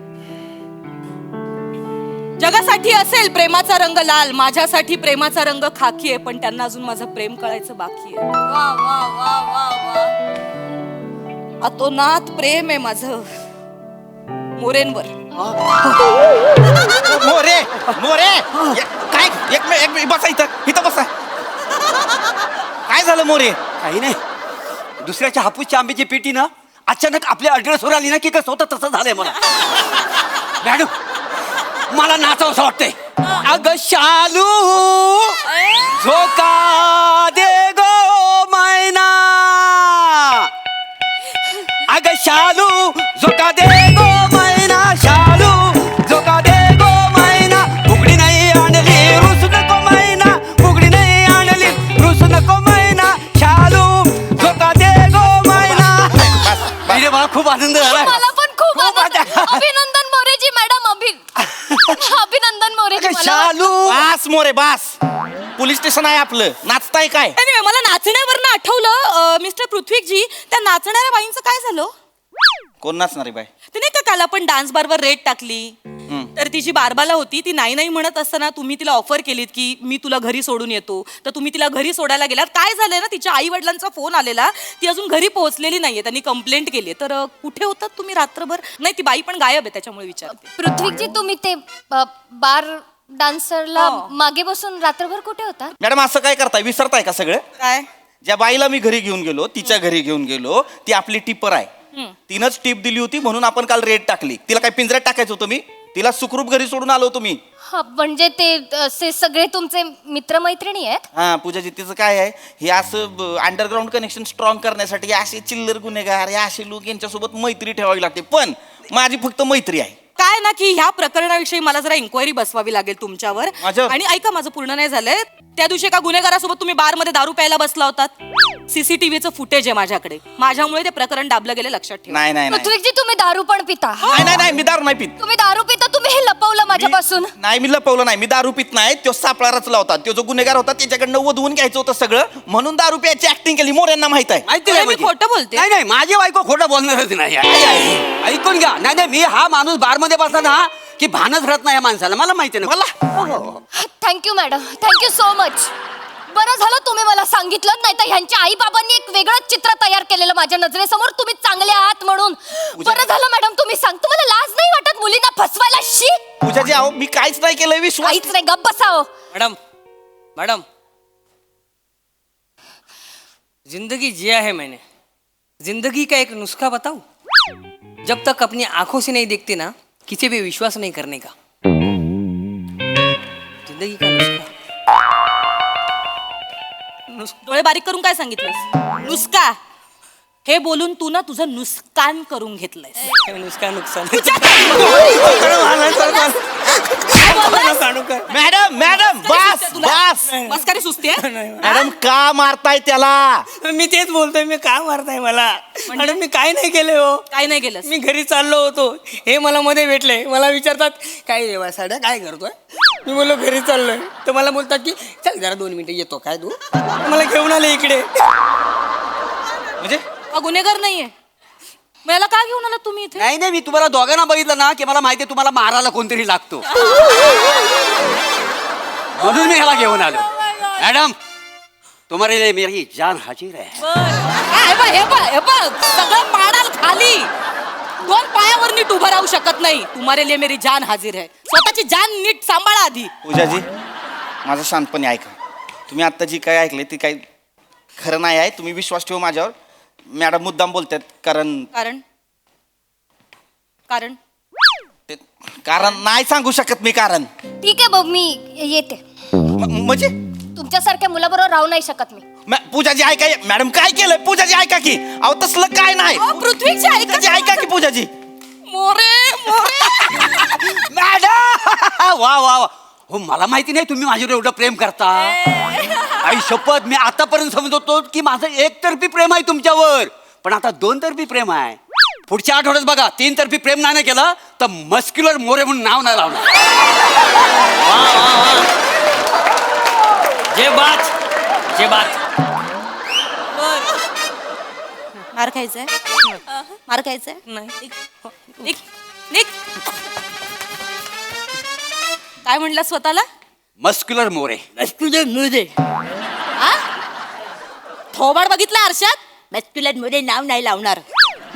जगासाठी असेल प्रेमाचा रंग लाल, माझ्यासाठी प्रेमाचा रंग खाकी आहे, पण त्यांना अजून माझं प्रेम कळायचं बाकी आहे. वा वा वा वा वा. अतोनात प्रेम आहे माझं मोरेंवर. मोरे मोरे काय एक मिनिट बसा इथं बसा. काय झालं मोरे? काही नाही, दुसऱ्याच्या हापूसच्या आंब्याची पेटी ना अचानक आपल्या अड्रेसवर आली ना की कसं होतं तसं झालंय मला. मॅडम मला नाचावं असं वाटतंय. अगं शालू झोका दे गो मैना, अगं शालू झोका दे गो मैना, शालू झोका दे गो मैना, फुगडी नाही आणली रुस नको मैना, फुगडी नाही आणली रुस नको मैना, शालू झोका दे गो मैना. अरे वा खूप आनंद झाला. मला पण खूप आनंद. अभिनंदन मोरेजी मॅडम. अभिनंदन मोरेजी. शालू बास मोरे बास. पोलीस स्टेशन आहे आपलं. नाचताय काय? Anyway, मला नाचण्यावरनं आठवलं मिस्टर पृथ्वीकजी, त्या नाचणाऱ्या बाईंचं काय झालं? कोण नाचणारी बाय? ते नाही का काल आपण डान्स बारवर रेट टाकली, तर ती जी बारबाला होती ती नाही नाही म्हणत असताना तुम्ही तिला ऑफर केलीत की मी तुला घरी सोडून येतो, तर तुम्ही तिला घरी सोडायला गेलात. काय झालंय ना, तिच्या आई वडिलांचा फोन आलेला, ती अजून घरी पोहोचलेली नाहीये, त्यांनी कंप्लेंट केली. तर कुठे होतात तुम्ही रात्रभर? नाही ती बाई पण गायब आहे, त्याच्यामुळे विचारते. पृथ्वीजी तुम्ही ते बार डान्सरला मागे बसून रात्रभर कुठे होता? मॅडम असं काय करताय? विसरताय का सगळं? काय? ज्या बाईला मी घरी घेऊन गेलो, तिच्या घरी घेऊन गेलो, ती आपली टिपर आहे. तिनंच टिप दिली होती म्हणून आपण काल रेट टाकली. तिला काय पिंजऱ्यात टाकायचं होतं? मी तिला सुखरूप घरी सोडून आलो तुम्ही. म्हणजे ते सगळे तुमचे मित्रमैत्रिणी आहेत? हा पूजाजी तिचं काय आहे, हे असं अंडरग्राऊंड कनेक्शन स्ट्रॉंग करण्यासाठी असे चिल्लर गुन्हेगार हे असे लोक यांच्यासोबत मैत्री ठेवावी लागते. पण माझी फक्त मैत्री आहे. काय ना की ह्या प्रकरणाविषयी मला जरा इन्क्वायरी बसवावी लागेल तुमच्यावर. आणि ऐका, माझं पूर्ण नाही झालंय. त्या दिवशी एका गुन्हेगारासोबत तुम्ही बारमध्ये दारू प्यायला बसला होतात. सीसीटीव्हीचं फुटेज आहे माझ्याकडे. माझ्यामुळे ते प्रकरण दाबलं गेलं, लक्षात ठेवा. नाही नाही नाही पृथ्वीजी तुम्ही दारू पण पिता? नाही मी दारू नाही पित. तुम्ही दारू पिता, तुम्ही हे लपवलं माझ्यापासून. नाही मी लपवलं नाही. मी दारू पित नाही. तो सापळा रचला होता. तो जो गुन्हेगार होता त्याच्याकडनं वधवून घ्यायचं होतं सगळं, म्हणून दारू प्यायची ऍक्टिंग केली. मोऱ्यांना माहित आहे. माहिती आहे मी खोटं बोलते? नाही नाही, माझी बायको खोटं बोलणारच नाही. ऐकून घ्या. नाही नाही, मी हा माणूस बारमध्ये बसला ना की भानच राहत नाही या माणसाला. मला माहिती आहे मला. Thank you madam, thank you so much. बरं झालं तुम्ही मला सांगितलं, नाही तर ह्यांच्या आई बाबांनी एक वेगळं चित्र तयार केलेलं माझ्या नजरेसमोर, तुम्ही चांगले आहात म्हणून. बरं झालं मॅडम तुम्ही तुम्हाला लाज नाही वाटत मुलींना फसवायला? शी पूजाजी अहो मी काहीच नाही केलं. विश्वास काहीच नाही, गप्प बसाओ. मैडम जिंदगी जिया है मैंने, जिंदगी का एक नुस्खा बताऊं? जब तक अपनी आंखों से नहीं देखते ना, किसी पे विश्वास नहीं करने का. जिंदगी का नुस्खा. डोळे बारीक करून काय सांगितलंस? नुसका. हे बोलून तू ना तुझं नुकसान करून घेतलंय. नुकसान मॅडम मॅडम बस बस बस का रे सुस्ती मॅडम का मारताय त्याला? मी तेच बोलतोय, मी का मारताय मला? मॅडम मी काय नाही केले हो. काय नाही केलं? मी घरी चाललो होतो, हे मला मध्ये भेटले. मला विचारतात काय देवा साड्या काय करतोय? मी बोललो घरी चाललोय. तर मला बोलतात की चल जरा 2 मिनिटं येतो. काय तू मला घेऊन आले इकडे. म्हणजे हा गुन्हेगार नाहीये. मला का घेऊन आला तुम्ही इथे? नाही नाही, मी तुम्हाला दोघांना बघितलं ना की मला माहिती तुम्हाला मारायला कोणतरी लागतो, म्हणून मी ह्याला घेऊन आलो. मॅडम तुम्हारे लिए मेरी जान हाजिर है. हे बघ सगळं पाडाल खाली. 2 पायावर नीट उभं राहू शकत नाही. तुम्हारे लिए मेरी जान हाजिर है. स्वतःची जान नीट सांभाळा आधी. पूजाजी माझं शांतपणे ऐका. तुम्ही आता जी काय ऐकले ती काही खरं नाही आहे. तुम्ही विश्वास ठेवा माझ्यावर. मॅडम मुद्दाम बोलतात कारण कारण नाही सांगू शकत मी कारण. ठीक आहे भाऊ मी येते. म्हणजे तुमच्यासारख्या मुलाबरोबर राहू नाही शकत मी. पूजाजी ऐका. मॅडम काय केलंय? पूजाजी ऐका की. अहो तसलं काय नाही. पृथ्वीची पूजाजी ऐका की. पूजाजी मोरे मॅडम वा वा वा. हो मला माहिती नाही तुम्ही माझ्यावर एवढं प्रेम करता. आई शपथ, मी आतापर्यंत समजत होतो की माझं एकतर्फी प्रेम आहे तुमच्यावर, पण आता 2 तर्फी प्रेम आहे. पुढच्या आठवड्यात बघा 3 तर्फी प्रेम नाही केलं तर मस्क्युलर मोरे म्हणून नाव नाही लावणार. जे बात मार खायचंय? मार खायचंय? नाही. काय म्हणला स्वतःला? मस्क्युलर मोरे. थोबाड बघितला आरशात? मॅस्क्युलर मध्ये नाव नाही लावणार.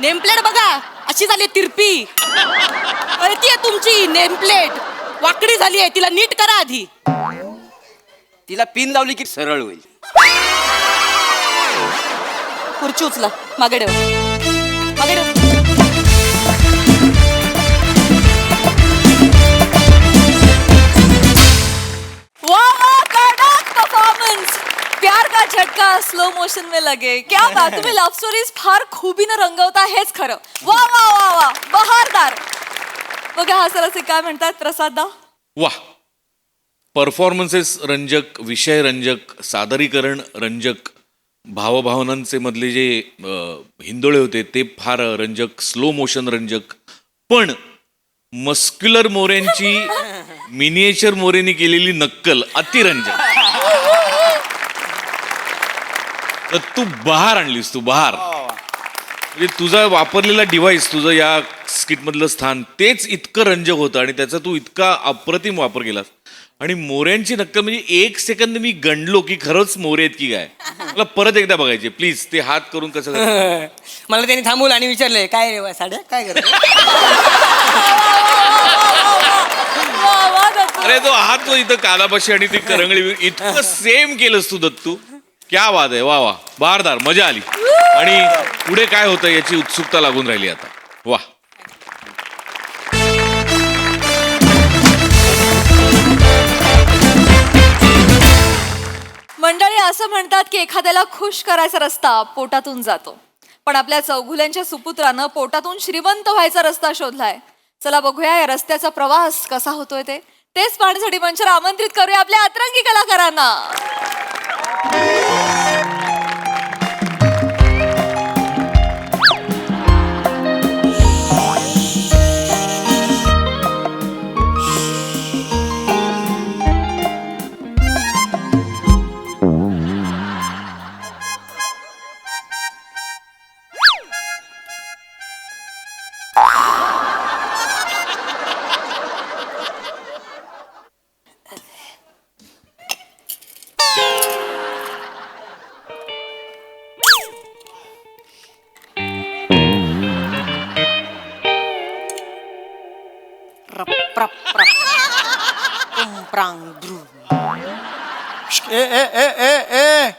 नेमप्लेट बघा अशी झाली तिरपी. कळतीये तुमची नेमप्लेट वाकडी झाली आहे. तिला नीट करा आधी. तिला पिन लावली की सरळ होईल. खुर्ची उचला. मागे ठेव. मागे ठेव. परफॉर्मेंस. प्यार का झटका स्लो मोशन में लगे. क्या बात. तुम्ही लव्ह स्टोरीज फार खुबीनं रंगवता हेच खरं. वा वा वा वा बहारदार. बघा हा सरसे काय म्हणतात प्रसादा. वा. परफॉर्मन्सेस रंजक, विषय रंजक, सादरीकरण रंजक, भावभावनांचे मधले जे हिंदोळे होते ते फार रंजक, स्लो मोशन रंजक, पण मस्क्युलर मोरेंची मिनिएचर मोरेनी केलेली नक्कल अतिरंजक. तर तू बहार आणलीस. तू बहार म्हणजे तुझा वापरलेला डिव्हाइस, तुझं या स्किट मधलं स्थान तेच इतकं रंजक होतं आणि त्याचा तू इतका अप्रतिम वापर केलास. आणि मोऱ्यांची नक्कल म्हणजे 1 सेकंद मी गणलो की खरंच मोरे आहेत की काय. मला परत एकदा बघायचे प्लीज. ते हात करून कसं मला त्यांनी थांबवलं आणि विचारले काय रे साड्या काय करतो? अरे तो हात जो इथं कानापाशी आणि ती करंगळी इतकं सेम केलंस तू दत्तू. क्या बात आहे. वा वा बहारदार. मजा आली. आणि पुढे काय होतं याची उत्सुकता लागून राहिली आता. वा. मंडळी असं म्हणतात की एखाद्याला खुश करायचा रस्ता पोटातून जातो, पण आपल्या चौघुल्यांच्या सुपुत्रानं पोटातून श्रीमंत व्हायचा रस्ता शोधलाय. चला बघूया या रस्त्याचा प्रवास कसा होतोय तेच पाहण्यासाठी मंचावर आमंत्रित करूया आपल्या अतरंगी कलाकारांना. ए ए ए ए ए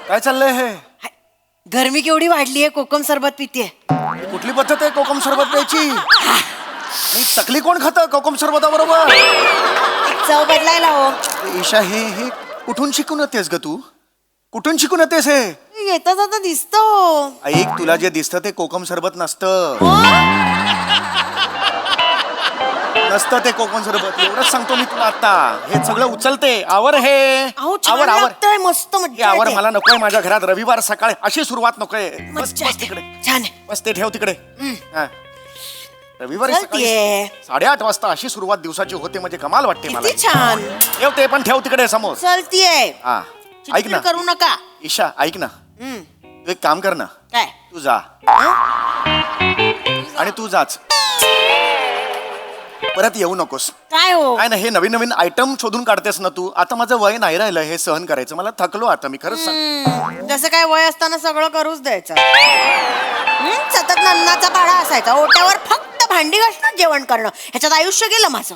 काय चाललंय हे? गरमी केवढी वाढली आहे. कोकम सरबत पितीये. कुठली पद्धत आहे कोकम सरबत प्यायची? नाही, चकली कोण खातं कोकम सरबता बरोबर? चव बदलायला हो. ईशा हे कुठून शिकून येतेस ग तू? कुठून शिकून येतेस हे? येता जाता दिसतो. ऐक, तुला जे दिसतं ते कोकम सरबत नसतं. नसतं ते कोकम सरबत. एवढंच सांगतो मी तुला आता. हे सगळं उचलते. आवर हे. अहो छान आवर आवर. लागतंय, मस्त हे मज्जा आवर येते. मला नकोय माझ्या घरात रविवार सकाळी अशी सुरुवात नकोय. बस मज्जा बस येते. तिकडे. छान आहे. बस ते ठेव तिकडे. हा. रविवारी चलतीये. सकाळी 8:30 वाजता अशी सुरुवात दिवसाची होते म्हणजे कमाल वाटते मला. किती छान. ठेव ते पण ठेव तिकडे समोर. चलतीये. हा ऐक ना करू नका. ईशा, ऐक ना, तू एक काम कर ना, काय? तू जा आणि तू जाच, परत येऊ नकोस. काय हो? काय ना, हे नवीन नवीन आयटम शोधून काढतेस ना तू. आता माझं वय नाही राहिलं हे सहन करायचं. मला थकलो आता मी, खरंच सांग. जसं काय वय असताना सगळं करूच द्यायचं. सतत नन्नाचा पाडा असायचा. ओट्यावर फक्त भांडी घासणं, जेवण करणं, ह्याच्यात आयुष्य गेलं माझं.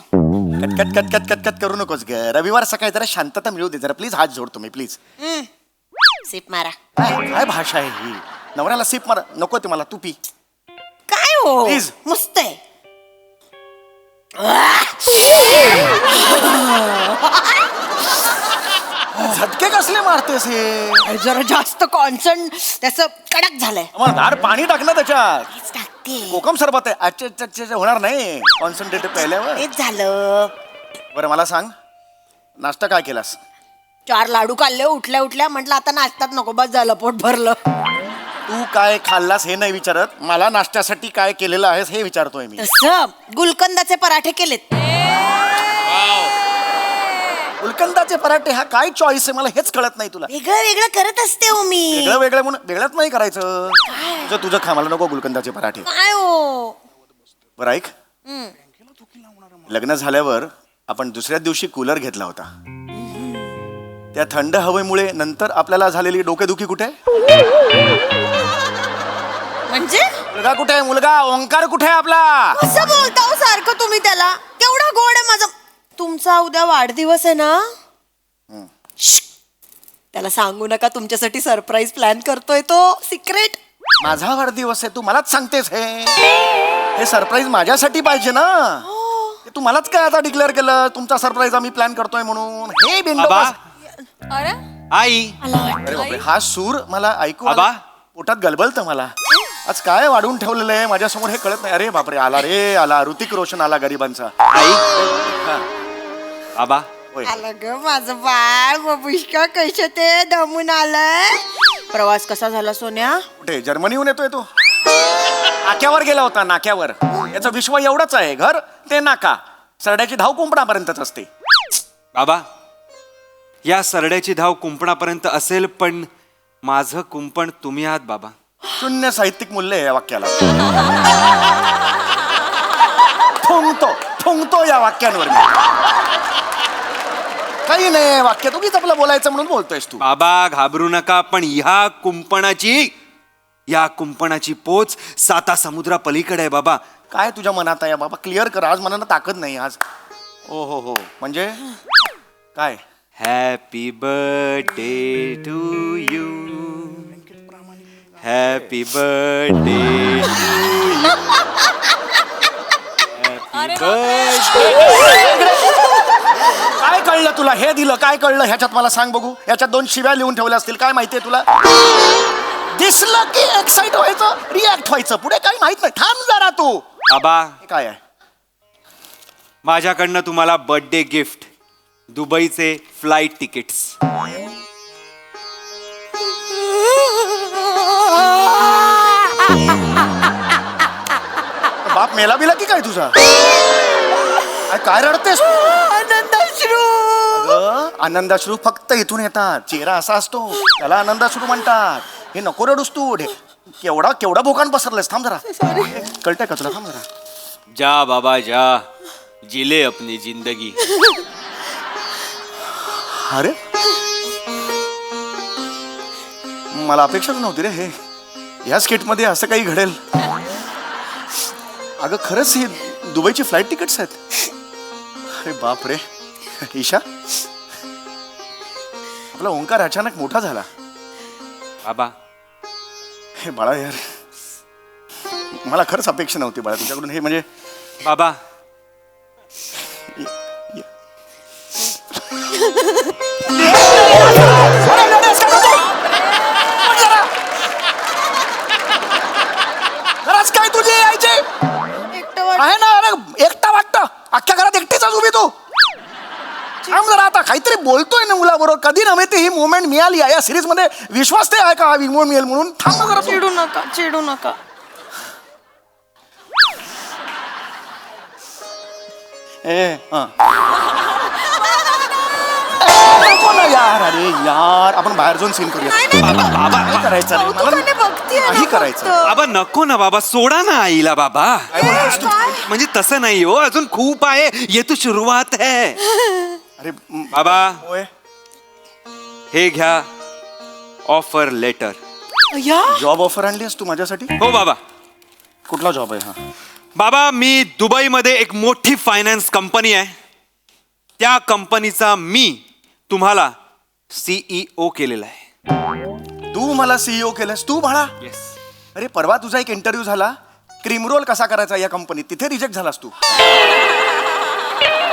Cut cut cut cut cut करू नकोस ग. रविवार सकाळी जरा शांतता मिळू दे जरा, प्लीज. हात जोड तुम्ही प्लीज. सिप मारा. काय भाषा आहे ही? नवऱ्याला सिप मारा नको ते मला, तू पी. काय हो? Please. मस्त आहे. झटके कसले मारतेस हे? जरा जास्त कॉन्सन्ट त्याचं कडक झालंय. मग दार पाणी टाक ना त्याच्यात. टाकते. कोकम सरबत आहे. अच्छा होणार नाही कॉन्सन्ट्रेट पहिल्यावर. तेच झालं. बरं मला सांग, नाश्ता काय केलास? 4 लाडू खाल्ले उठल्या उठल्या. म्हटलं आता नाश्तात नको, बस झालं, पोट भरलं. तू काय खाल्लास हे नाही विचारत, मला नाश्त्यासाठी काय केलेलं आहेस हे विचारतोय मी. तसं गुलकंदाचे पराठे केलेत. गुलकंदाचे पराठे हा काय चॉईस आहे मला हेच कळत नाही तुला. वेगळं वेगळं करत असते हो मी. वेगळं वेगळं म्हणून वेगळंच नाही करायचं. तुझं खा, मला नको गुलकंदाचे पराठे. काय हो? बरं ऐक, लग्न झाल्यावर आपण दुसऱ्या दिवशी कूलर घेतला होता. त्या थंड हवेमुळे नंतर आपल्याला झालेली डोकेदुखी कुठे? म्हणजे मुलगा कुठे आहे? मुलगा ओंकार कुठे आहे आपला? कसं बोलता हो सारखं तुम्ही त्याला? केवढा गोड आहे माझा. तुमचा उद्या वाढदिवस आहे ना? श्श्श. त्याला सांगू नका, तुमच्यासाठी सरप्राईज प्लॅन करतोय तो, सिक्रेट. माझा वाढदिवस आहे, तू मलाच सांगतेस हे सरप्राईज माझ्यासाठी पाहिजे ना. ते तू मलाच काय आता डिक्लेअर केलं तुमचा सरप्राईज आम्ही प्लॅन करतोय म्हणून? हे बिंडो. अरे आई अरे बापरे, हा सूर मला ऐकू आबा? आला. पोटात गलबलतं मला. आज काय वाढवून ठेवलेलं आहे माझ्यासमोर हे कळत नाही. अरे बापरे, आला रे आला, ऋतिक रोशन आला गरिबांचा. आई हा, आबा होय. आलं ग माझं बाळ. बबुष्का कशा ते दमून आलंय. प्रवास कसा झाला सोन्या? कुठे जर्मनीहून येतोय तो? नाक्यावर गेला होता, नाक्यावर. याचं विश्व एवढंच आहे, घर ते नाका. सरड्याची धाव कुंपणापर्यंतच असते. बाबा, या सरड्याची धाव कुंपणापर्यंत असेल, पण माझं कुंपण तुम्ही आहात बाबा. शून्य साहित्यिक मूल्य आहे या वाक्याला. थुंकतो या वाक्यांवर मी. काही नाही, वाक्यात उगीच आपलं बोलायचं म्हणून बोलतोयस तू. बाबा घाबरू नका, पण या कुंपणाची पोच 7 समुद्रा पलीकडे आहे बाबा. काय तुझ्या मनात आहे बाबा? क्लिअर कर. आज मनानं ताकद नाही आज. ओ हो म्हणजे काय? Happy birthday to you, happy birthday काय कळलं तुला? हे दिलं काय कळलं ह्याच्यात मला सांग बघू. ह्याच्यात 2 शिव्या लिहून ठेवल्या असतील, काय माहितीये तुला? दिसलं की एक्साइट व्हायचं, रिॲक्ट व्हायचं, पुढे काही माहित नाही. थांब जरा तू. बाबा, हे काय आहे? माझ्याकडनं तुम्हाला बर्थडे गिफ्ट, दुबईचे फ्लाईट तिकीट्स. बाप मेला बिला की काय तुझा? काय रडतेस? आनंदाश्रू. आनंदाश्रू फक्त इथून येतात. चेहरा असा असतो, त्याला आनंदाश्रू म्हणतात. हे नको रडूस तू. केवढा भोकान पसरलेस. थांब जरा. कळतंय का तुला? थांब जरा. जा बाबा जा, जिले अपनी जिंदगी. अरे मला अपेक्षाच नव्हती रे हे. या स्किटमध्ये असं काही घडेल. अगं खरंच ही दुबईची फ्लाईट तिकीट्स आहेत. अरे बाप रे. ईशा, आपला ओंकार अचानक मोठा झाला. बाबा, हे बाळा यार, मला खरंच अपेक्षा नव्हती बाळा तुझ्याकडून हे. म्हणजे बाबा ये. ती ही मुवमेंट मिळाली आहे या सिरीज मध्ये. विश्वास ते आहे का हा विमोड मिळेल म्हणून? थांब ना जरा. चिडू नका, चिडू नका. नको ना यार. अरे यार आपण बाहेर जाऊन सीन करूया. बाबा काय करायचं रे? मला नाही करायचं. बाबा नको ना बाबा, सोडा ना आईला बाबा. म्हणजे तसं नाही हो, अजून खूप आहे. ये तो सुरुवात आहे. अरे बाबा होय. हे घ्या ऑफर लेटर. जॉब ऑफर आणलीस तू माझ्यासाठी? हो बाबा. कुठला जॉब आहे हा? बाबा मी दुबईमध्ये एक मोठी फायनान्स कंपनी आहे, त्या कंपनीचा मी तुम्हाला CEO केलेला आहे. तू मला CEO केलंस तू बाळा? येस. अरे परवा तुझा एक इंटरव्ह्यू झाला क्रीम रोल कसा करायचा या कंपनीत, तिथे रिजेक्ट झालास तू.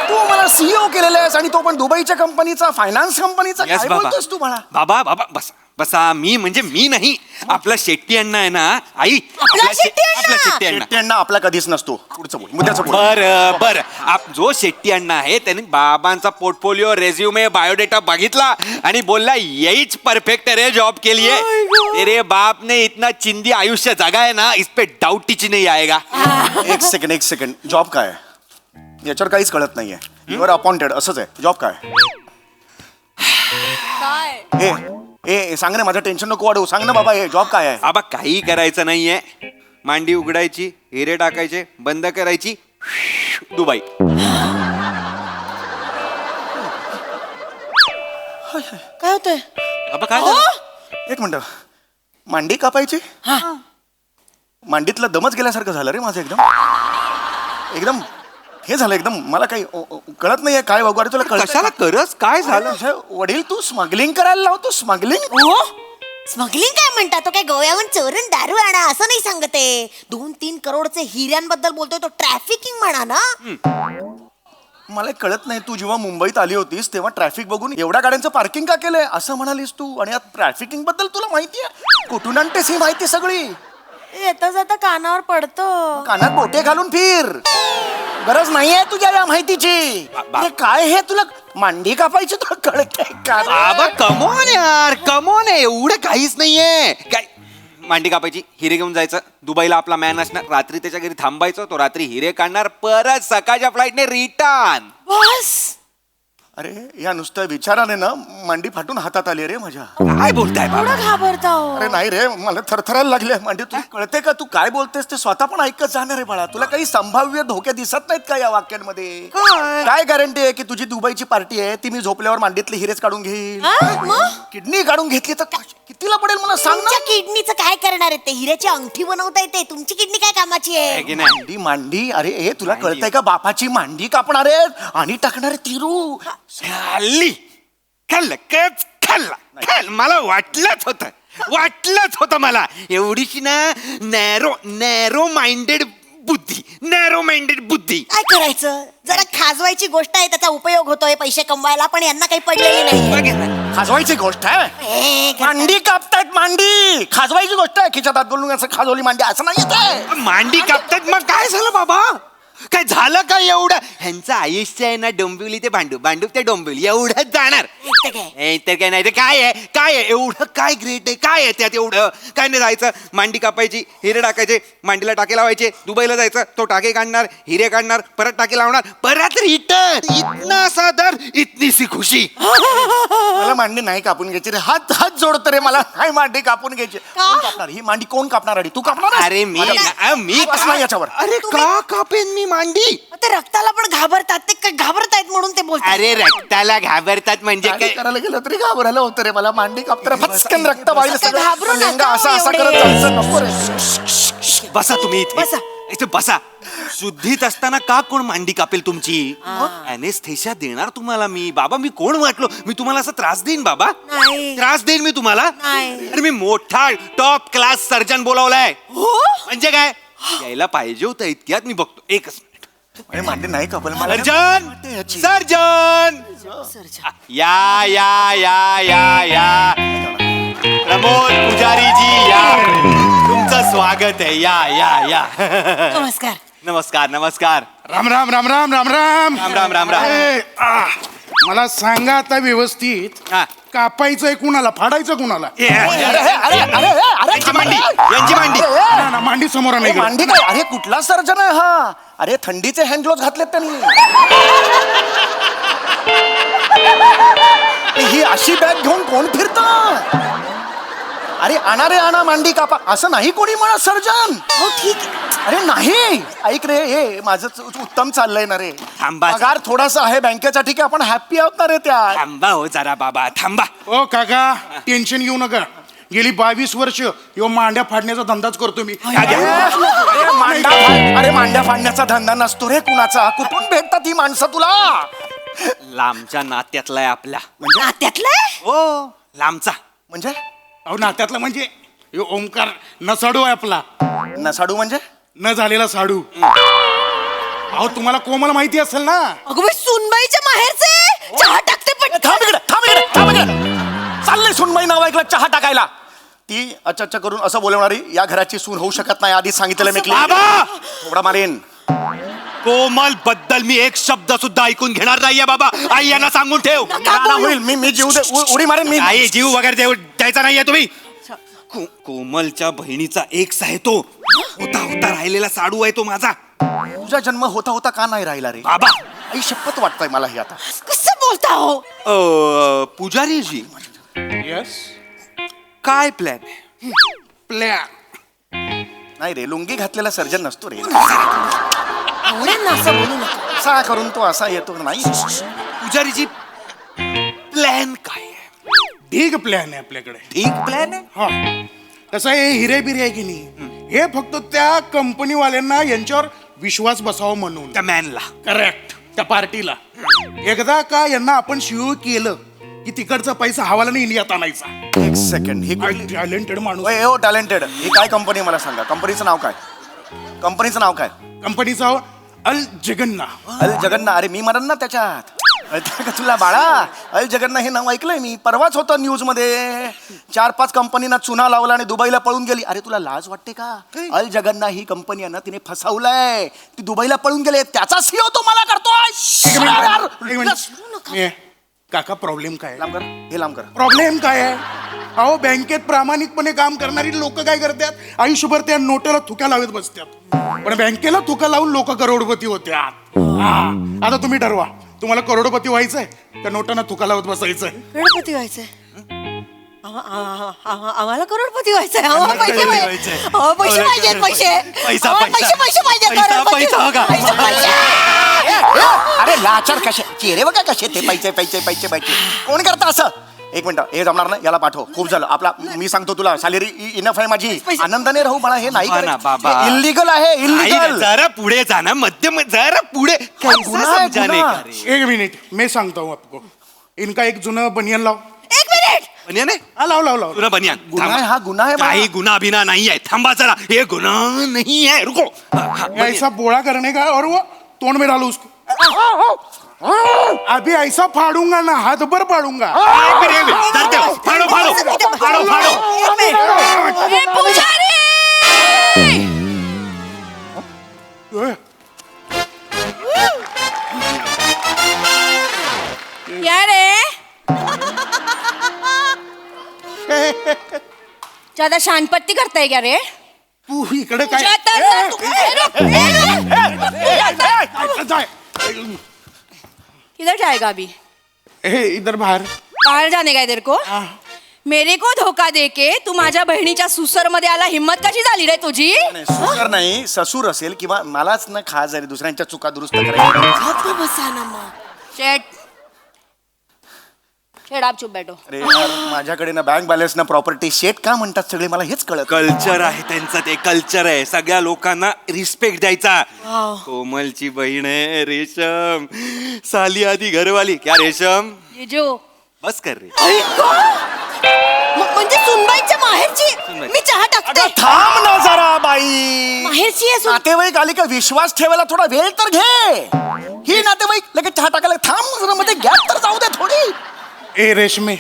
तू मला CEO केलेला आहेस आणि तो पण दुबईच्या कंपनीचा, फायनान्स कंपनीचा. येस काय बाबा. बोलतोस तू बाळा? बाबा बाबा बसा बसा. मी म्हणजे मी नाही, आपला शेट्टी अण्णा आहे ना आई. आपला शेट्टी अण्णा. शेट्टी अण्णा आपला कधीच नसतो. पुढचं बोल, मुद्द्याचं बोल. बर बर. जो शेट्टी अण्णा आहे त्याने बाबांचा पोर्टफोलिओ, रेझ्युमे, बायोडेटा बघितला आणि बोलला यहीच परफेक्ट रे जॉब के लिए. तेरे बाप ने इतना चिंदी आयुष्य जगा है ना, इस पे डाउट ही नहीं आएगा. एक सेकंड. जॉब काय आहे? याच्यावर काहीच कळत नाहीये. युअर अपॉइंटेड असंच आहे. जॉब काय? काय ए सांग ना, माझं टेन्शन नको वाढवू. सांग ना बाबा, हे जॉब काय आहे? बाबा काही करायचं नाहीये. मांडी उघडायची, हिरे टाकायचे, बंद करायची, दुबई. काय होतंय? बाबा काय झालं? एक मिनिट. मांडी कापायची? मांडीतला दमच गेल्यासारखं झालं रे माझं. एकदम हे झालं एकदम. मला काही कळत नाहीये काय बघू. अरे तुला कशाला करस? काय झालं? तुझे वडील तू स्मगलिंग करायला लावतो? स्मगलिंग? स्मगलिंग काय म्हणता? तो काय गोव्याहून चोरून दारू आणा असं नाही सांगते. 2-3 करोडचे हिऱ्यांबद्दल बोलतोय तो. ट्रॅफिकिंग म्हणा ना. मला कळत नाही. तू जेव्हा मुंबईत आली होतीस तेव्हा ट्रॅफिक बघून एवढ्या गाड्यांचं पार्किंग का केलंय असं म्हणालीस तू. आणि या ट्रॅफिकिंग बद्दल तुला माहिती आहे? कुठून आणतेस ही माहिती सगळी? येता जाता कानावर पडतो. कानात बोटे घालून फिर. गरज नाहीये तुझ्या या माहितीची. हे काय हे तुला मांडी कापायची तुला कळतंय का? बाबा कमोन यार, कमोन आहे. एवढं काहीच नाहीये. काय मांडी कापायची, हिरे घेऊन जायचं, दुबईला आपला मॅन असणार, रात्री त्याच्या घरी थांबायचं, तो रात्री हिरे काढणार, परत सकाळच्या फ्लाईटने रिटर्न. बस. अरे या नुसत्या विचाराने ना मांडी फाटून हातात आली रे माझ्या. काय बोलताय बाबा? घाबरता हो. अरे नाही रे, मला थरथरायला लागले मांडी. तुला कळते का तू काय बोलतेस ते? स्वतः पण ऐकत जाणार रे बाळा. तुला काही संभाव्य धोके दिसत नाहीत का या वाक्यांमध्ये? काय गॅरंटी आहे की तुझी दुबईची पार्टी आहे ती मी झोपल्यावर मांडीतले हिरेच काढून घेईल? किडनी काढून घेतली तर कितीला पडेल मला सांग ना. किडनीचं काय करणार आहे? ते हिऱ्याची अंगठी बनवता येते. तुमची किडनी काय कामाची आहे? की नाही? मांडी मांडी. अरे हे तुला कळतंय का? बापाची मांडी कापणार आहे आणि टाकणार आहे तिरू. खाल्ली खाल्ला. मला वाटलंच होतं मला. एवढीशी ना नॅरो माइंडेड बुद्धी. काय करायचं? जरा खाजवायची गोष्ट आहे, त्याचा उपयोग होतोय पैसे कमवायला, पण यांना काही पडलेली नाही. खाजवायची गोष्ट आहे? मांडी कापतायत मांडी. खाजवायची गोष्ट आहे? खिशात हात घालून असं खाजवली मांडी असं नाही येत. मांडी कापतात मग काय झालं बाबा? काय झालं काय एवढं? ह्यांचं आयुष्य आहे ना डोंबिवली ते भांडूप ते डोंबिवली एवढंच जाणार. तर काय नाही. ते काय आहे एवढं काय ग्रेट आहे? काय आहे त्यात एवढं? काय नाही. जायचं, मांडी कापायची, हिरे टाकायचे, मांडीला टाके लावायचे, दुबईला जायचं, तो टाके काढणार, हिरे काढणार, परत टाके लावणार, परत रिटर्न. इतना सादर इतनी सी खुशी. मला मांडी नाही कापून घ्यायची रे. हात जोडतो रे. मला नाही मांडी कापून घ्यायची. कोण कापणार ही मांडी? कोण कापणार? तू कापणार? अरे मी याच्यावर. अरे का कापेन मी मांडी? ते रक्ताला पण घाबरतात. ते काय घाबरतायत म्हणून ते बोलतात. अरे रक्ताला घाबरतात म्हणजे काय काय? करायला गेलं तरी घाबरायला होतं रे मला. मांडी कापताना फटकन रक्त वाहिलं असं घाबरू सगळं. नका असं एवढे. करत जायचं नको रे. बसा तुम्ही इथे बसा. शुद्धीत असताना का कोण मांडी कापेल तुमची? अनेस्थेशिया देणार तुम्हाला मी. बाबा मी कोण वाटलो? मी तुम्हाला असा त्रास देईन बाबा? त्रास देईन मी तुम्हाला? अरे मी मोठा टॉप क्लास सर्जन बोलावलाय. म्हणजे काय यायला पाहिजे होतं इतक्यात. मी बघतो एकच मिनिट. अरे मांडी नाही कापल मला. सर्जन या प्रमोद पुजारी जी या. तुमचं स्वागत आहे. या. नमस्कार. नमस्कार. राम राम. राम. मला सांगा आता व्यवस्थित हा. कापायचंय कुणाला फाडायचं कुणाला यांची मांडी यांची मांडी ना, ना, मांडी समोर नाही मांडी काय अरे कुठला सर्जन आहे हा अरे थंडीचे हँड ग्लोव्ह घातलेत त्यांनी ही अशी बॅग घेऊन कोण फिरत अरे आणा मांडी कापा असं नाही कोणी म्हणत सर्जन हो ठीक आहे. अरे नाही ऐक रे हे माझं उत्तम चाललंय ना रे थांबा. पगार थोडासा आहे बँकेचा ठीक आहे आपण हॅप्पी आहोत ना रे त्या थांबा हो जरा बाबा थांबा. ओ काका टेन्शन घेऊ नका गेली 22 वर्ष यो मांड्या फाडण्याचा धंदाच करतो मी अरे मांड्या फाडण्याचा धंदा नसतो रे कुणाचा कुठून भेटतात ही माणसं तुला लांबच्या नात्यातला आहे आपल्या म्हणजे नात्यातलं हो लांबचा म्हणजे अहो नात्यातला म्हणजे यो ओंकार नसाडू आहे आपला नसाडू म्हणजे न झालेला साडू अहो तुम्हाला कोमल माहिती असेल ना अगं बाई सुनबाईच्या माहेरचे चहा टाकते पण थांब इकडे चाललंय सुनबाई नाव ऐकलं चहा टाकायला ती अच्छा करून असं बोलवणारी या घराची सून होऊ शकत नाही आधीच सांगितलेलं मी बाबा! थोडा मारेन कोमल बद्दल मी एक शब्द सुद्धा ऐकून घेणार नाहीये बाबा आई यांना सांगून ठेव होईल मी जीव उडी मारेन मी आई जीव वगैरे द्यायचा नाहीये तुम्ही कोमलच्या बहिणीचा एक्स आहे तो होता राहिलेला साडू आहे तो माझा तुझा जन्म होता का नाही राहिला रे बाबा आई शपथ वाटतंय मला हे आता कसं बोलता हो पुजारीजी यस काय प्लॅन प्लॅन नाही रे लुंगी घातलेला सर्जन नसतो रे आवडेल असं बोलू नका असा करून तो असा येतो नाही पुजारीजी प्लॅन काय आहे ठीक प्लॅन आहे आपल्याकडे ठीक प्लॅन आहे हा कसं आहे हिरे बिरे आहे की नाही हे फक्त त्या कंपनीवाल्यांना यांच्यावर विश्वास बसावा म्हणून त्या मॅनला करेक्ट त्या पार्टीला एकदा का यांना आपण शिव केलं की तिकडचा पैसा हवाला इंडियात आणायचा एक सेकंड ही टॅलेंटेड माणूस हो टॅलेंटेड ही काय कंपनी मला सांगा कंपनीचं नाव काय कंपनीचा अल जगन्ना अल जगन्ना अरे मी मरण ना त्याच्यात कळतंय का तुला बाळा अल जगन्ना हे नाव ऐकलंय मी परवाच होतं न्यूज मध्ये 4-5 कंपनीना चुना लावला आणि दुबईला पळून गेली अरे तुला लाज वाटते का अल जगन्ना ही कंपनी आहे ना तिने फसवलंय ती दुबईला पळून गेले त्याचा सीओ तो मला करतोय काका प्रॉब्लेम काय लांब कर प्रॉब्लेम काय आहे अहो बँकेत प्रामाणिकपणे काम करणारी लोक काय करतात आयुष्यभर त्या नोटाला थुक्या लावत बसतात पण बँकेला थुका लावून लोक करोडपती होत्यात आता तुम्ही ठरवा तुम्हाला करोडपती व्हायचंय त्या नोटांना थुका लावत बसायचंय करोडपती व्हायचंय आम्हाला करोडपती व्हायचंय आम्हाला पैसे पाहिजेत पैसे अरे लाचार कसे चेहरे बघा कसे ते पैसे कोण करता असं एक मिनिट हे जमणार ना याला पाठव खूप झालं आपला मी सांगतो तुला सॅलरी इनफ आहे माझी आनंदाने राहू मला हे नाही इल्लीगल आहे इल्लीगल जरा पुढे जा ना मध्यम जरा पुढे एक मिनिट मैं सांगता हूँ आपको इनका एक जुना बनियान लाव एक मिनिट बनियान आहे हा लाव तुला बनियान गुन्हा आहे हा गुन्हा आहे काही गुन्हा बिना नहीं है थांबा जरा ये गुनाह नहीं है रुको ऐसा बोला करने का और वो तोड़ में डालो उसको अभी ऐसा फाड़ूंगा ना हाथ भर फाड़ूंगा फाड़ो क्या रे ज्यादा शानपत्ती करताय क्या रे तू इकडे काय किधर जाएगा अभी इधर बाहर बाहेर जाने का है तेरे को मेरे को धोका देके तू माझ्या बहिणीच्या सुसर मध्ये आला हिम्मत कशी झाली रे तुझी सुसर नाही ससूर असेल किंवा मलाच न खा जरी दुसऱ्यांच्या चुका दुरुस्त करायच्या बसा ना मग शेट आप चुप बैठो अरे यार, माझ्याकडे ना बँक बॅलन्स ना प्रॉपर्टी शेट का म्हणतात सगळे मला हेच कळत कल्चर आहे त्यांचं ते कल्चर आहे सगळ्या लोकांना रिस्पेक्ट द्यायचा कोमलची बहीण आहे रेशम साली आधी घरवाली क्या रेशम ये जो बस कर रे म्हणजे सुनबाईच्या माहेरची मी चहा टाकते थांब ना जरा बाई माहेरची आहे नातेवाईक आली का विश्वास ठेवायला थोडा वेळ तर घे ही नातेवाईक लगेच चहा टाकायला थांब जरा मध्ये गॅप तर जाऊ दे थोडी ए रेशमे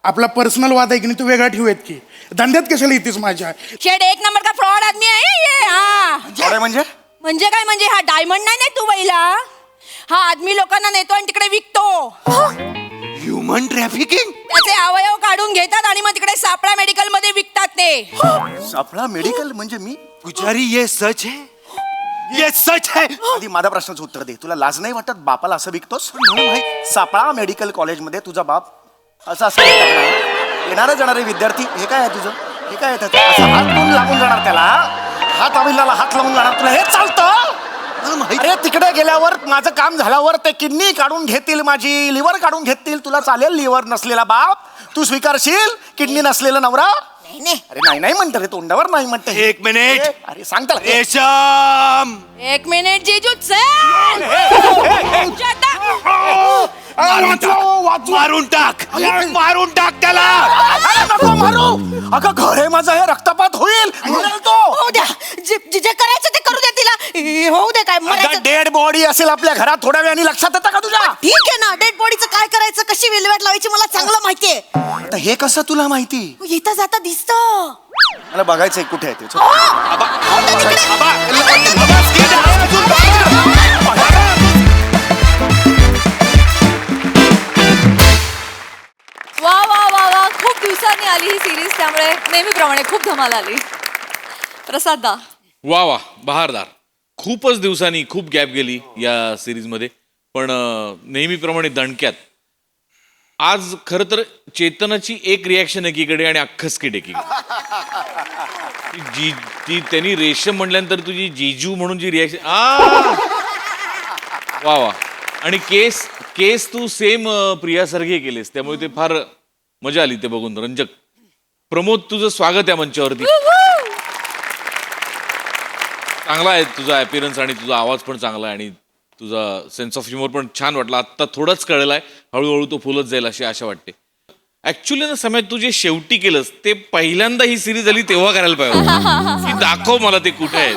आपला पर्सनल वाद आहे की नाही तू वेगळा ठेवूयात की धंद्यात कशाला येतेस माझ्या शेट एक नंबर का फ्रॉड आदमी आहे ये अरे म्हणजे म्हणजे काय म्हणजे हा डायमंड नाही तू बैला हा आदमी लोकांना नेतो आणि तिकडे विकतो. Human trafficking. त्याचे अवयव काढून घेतात आणि मग तिकडे सापळा मेडिकल मध्ये विकतात ते. सापळा मेडिकल म्हणजे मी पुजारी ये सच है, ये सच है. आधी माझ्या प्रश्नाचं उत्तर दे. तुला लाज नाही वाटत बापाला असं विकतोस? सापळा मेडिकल कॉलेजमध्ये तुझा बाप असं असं येणारे जाणारे विद्यार्थी, हे काय आहे तुझं? हे काय आहे त्याचं? असं हात लावून लागून जाणार त्याला, हात अभिलाला हात लावून जाणार. तुला हे चालतं? अरे तिकडे गेल्यावर माझं काम झाल्यावर ते किडनी काढून घेतील, माझी लिव्हर काढून घेतील. तुला चालेल लिव्हर नसलेला बाप? तू स्वीकारशील किडनी नसलेला नवरा? अरे नाही नाही म्हणत रे, तोंडावर नाही म्हणत. एक मिनिट. अरे सांगता रेशम. एक मिनिट जीजू मारून टाक, मारून टाक त्याला. नको मारू. अगं घर आहे माझं, हे रक्तपात होईल. होऊ द्या, जे करायचं ते करू द्या तिला. होऊ दे, काय मरायचं. डेड बॉडी असेल आपल्या घरात, थोड्या वेळाने लक्षात येतं का तुझ्या? ठीक आहे ना, डेड बॉडीचं काय करायचं, कशी विल्हेवाट लावायची मला चांगलं माहितीये. आता हे कसं तुला माहिती? येता जाता दिसत. मला बघायचंय कुठे आहे ते. वा वा वा वा, खूप दिवसांनी आली ही सिरीज, त्यामुळे नेहमीप्रमाणे खूप धमाल आली. प्रसाद दा. वा वा, बहारदार. खूपच दिवसांनी खूप गॅप गेली या सिरीजमध्ये, पण नेहमीप्रमाणे दणक्यात. आज खरं तर चेतनाची एक रिॲक्शन एकीकडे आणि अख्खं स्किट एकीकडे. ती त्यांनी रेशम म्हटल्यानंतर तुझी जीजू म्हणून जी रिॲक्शन, वा वा. आणि केस तू सेम प्रियासारखे केलेस, त्यामुळे ते फार मजा आली ते बघून, रंजक. प्रमोद, तुझं स्वागत या मंचावरती. चांगला आहे तुझा अपीरन्स आणि तुझा आवाज पण चांगला आहे आणि तुझा सेन्स ऑफ ह्युमर पण छान वाटला. आत्ता थोडंच कळलं आहे, हळूहळू तो फुलत जाईल अशी आशा वाटते. ऍक्च्युली ना समय तू जे शेवटी केलंस ते पहिल्यांदा ही सिरीज आली तेव्हा करायला पाहिजे की दाखव मला ते कुठे आहे.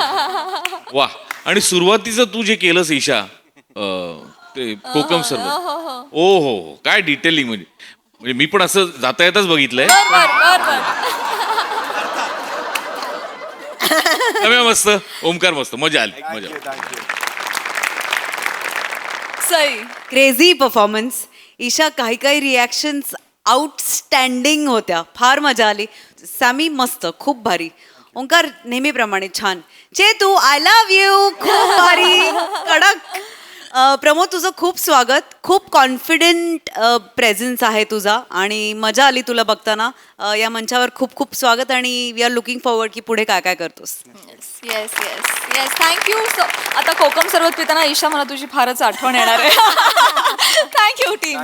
वा. आणि सुरुवातीचं तू जे केलंस ईशा, ते कोकम सर्व, ओ हो, काय डिटेलिंग. म्हणजे मी पण असं जाता येताच बघितलंय. मस्त, ओमकार मस्त, मजा आली, मजा. सई. Crazy performance. ईशा, काही काही रिॲक्शन्स आउटस्टँडिंग होत्या, फार मजा आली. सॅमी मस्त, खूप भारी. ओंकार नेहमीप्रमाणे छान. चेतू, आय लव्ह यू, खूप भारी, कडक. प्रमोद, तुझं खूप स्वागत. खूप कॉन्फिडेंट प्रेझेन्स आहे तुझा आणि मजा आली तुला बघताना. या मंचावर खूप खूप स्वागत आणि वी आर लुकिंग फॉरवर्ड की पुढे काय काय करतोस. Yes yes yes, thank you. आता कोकम सरबत पिताना ईशा मला तुझी फारच आठवण येणार आहे. Thank you team.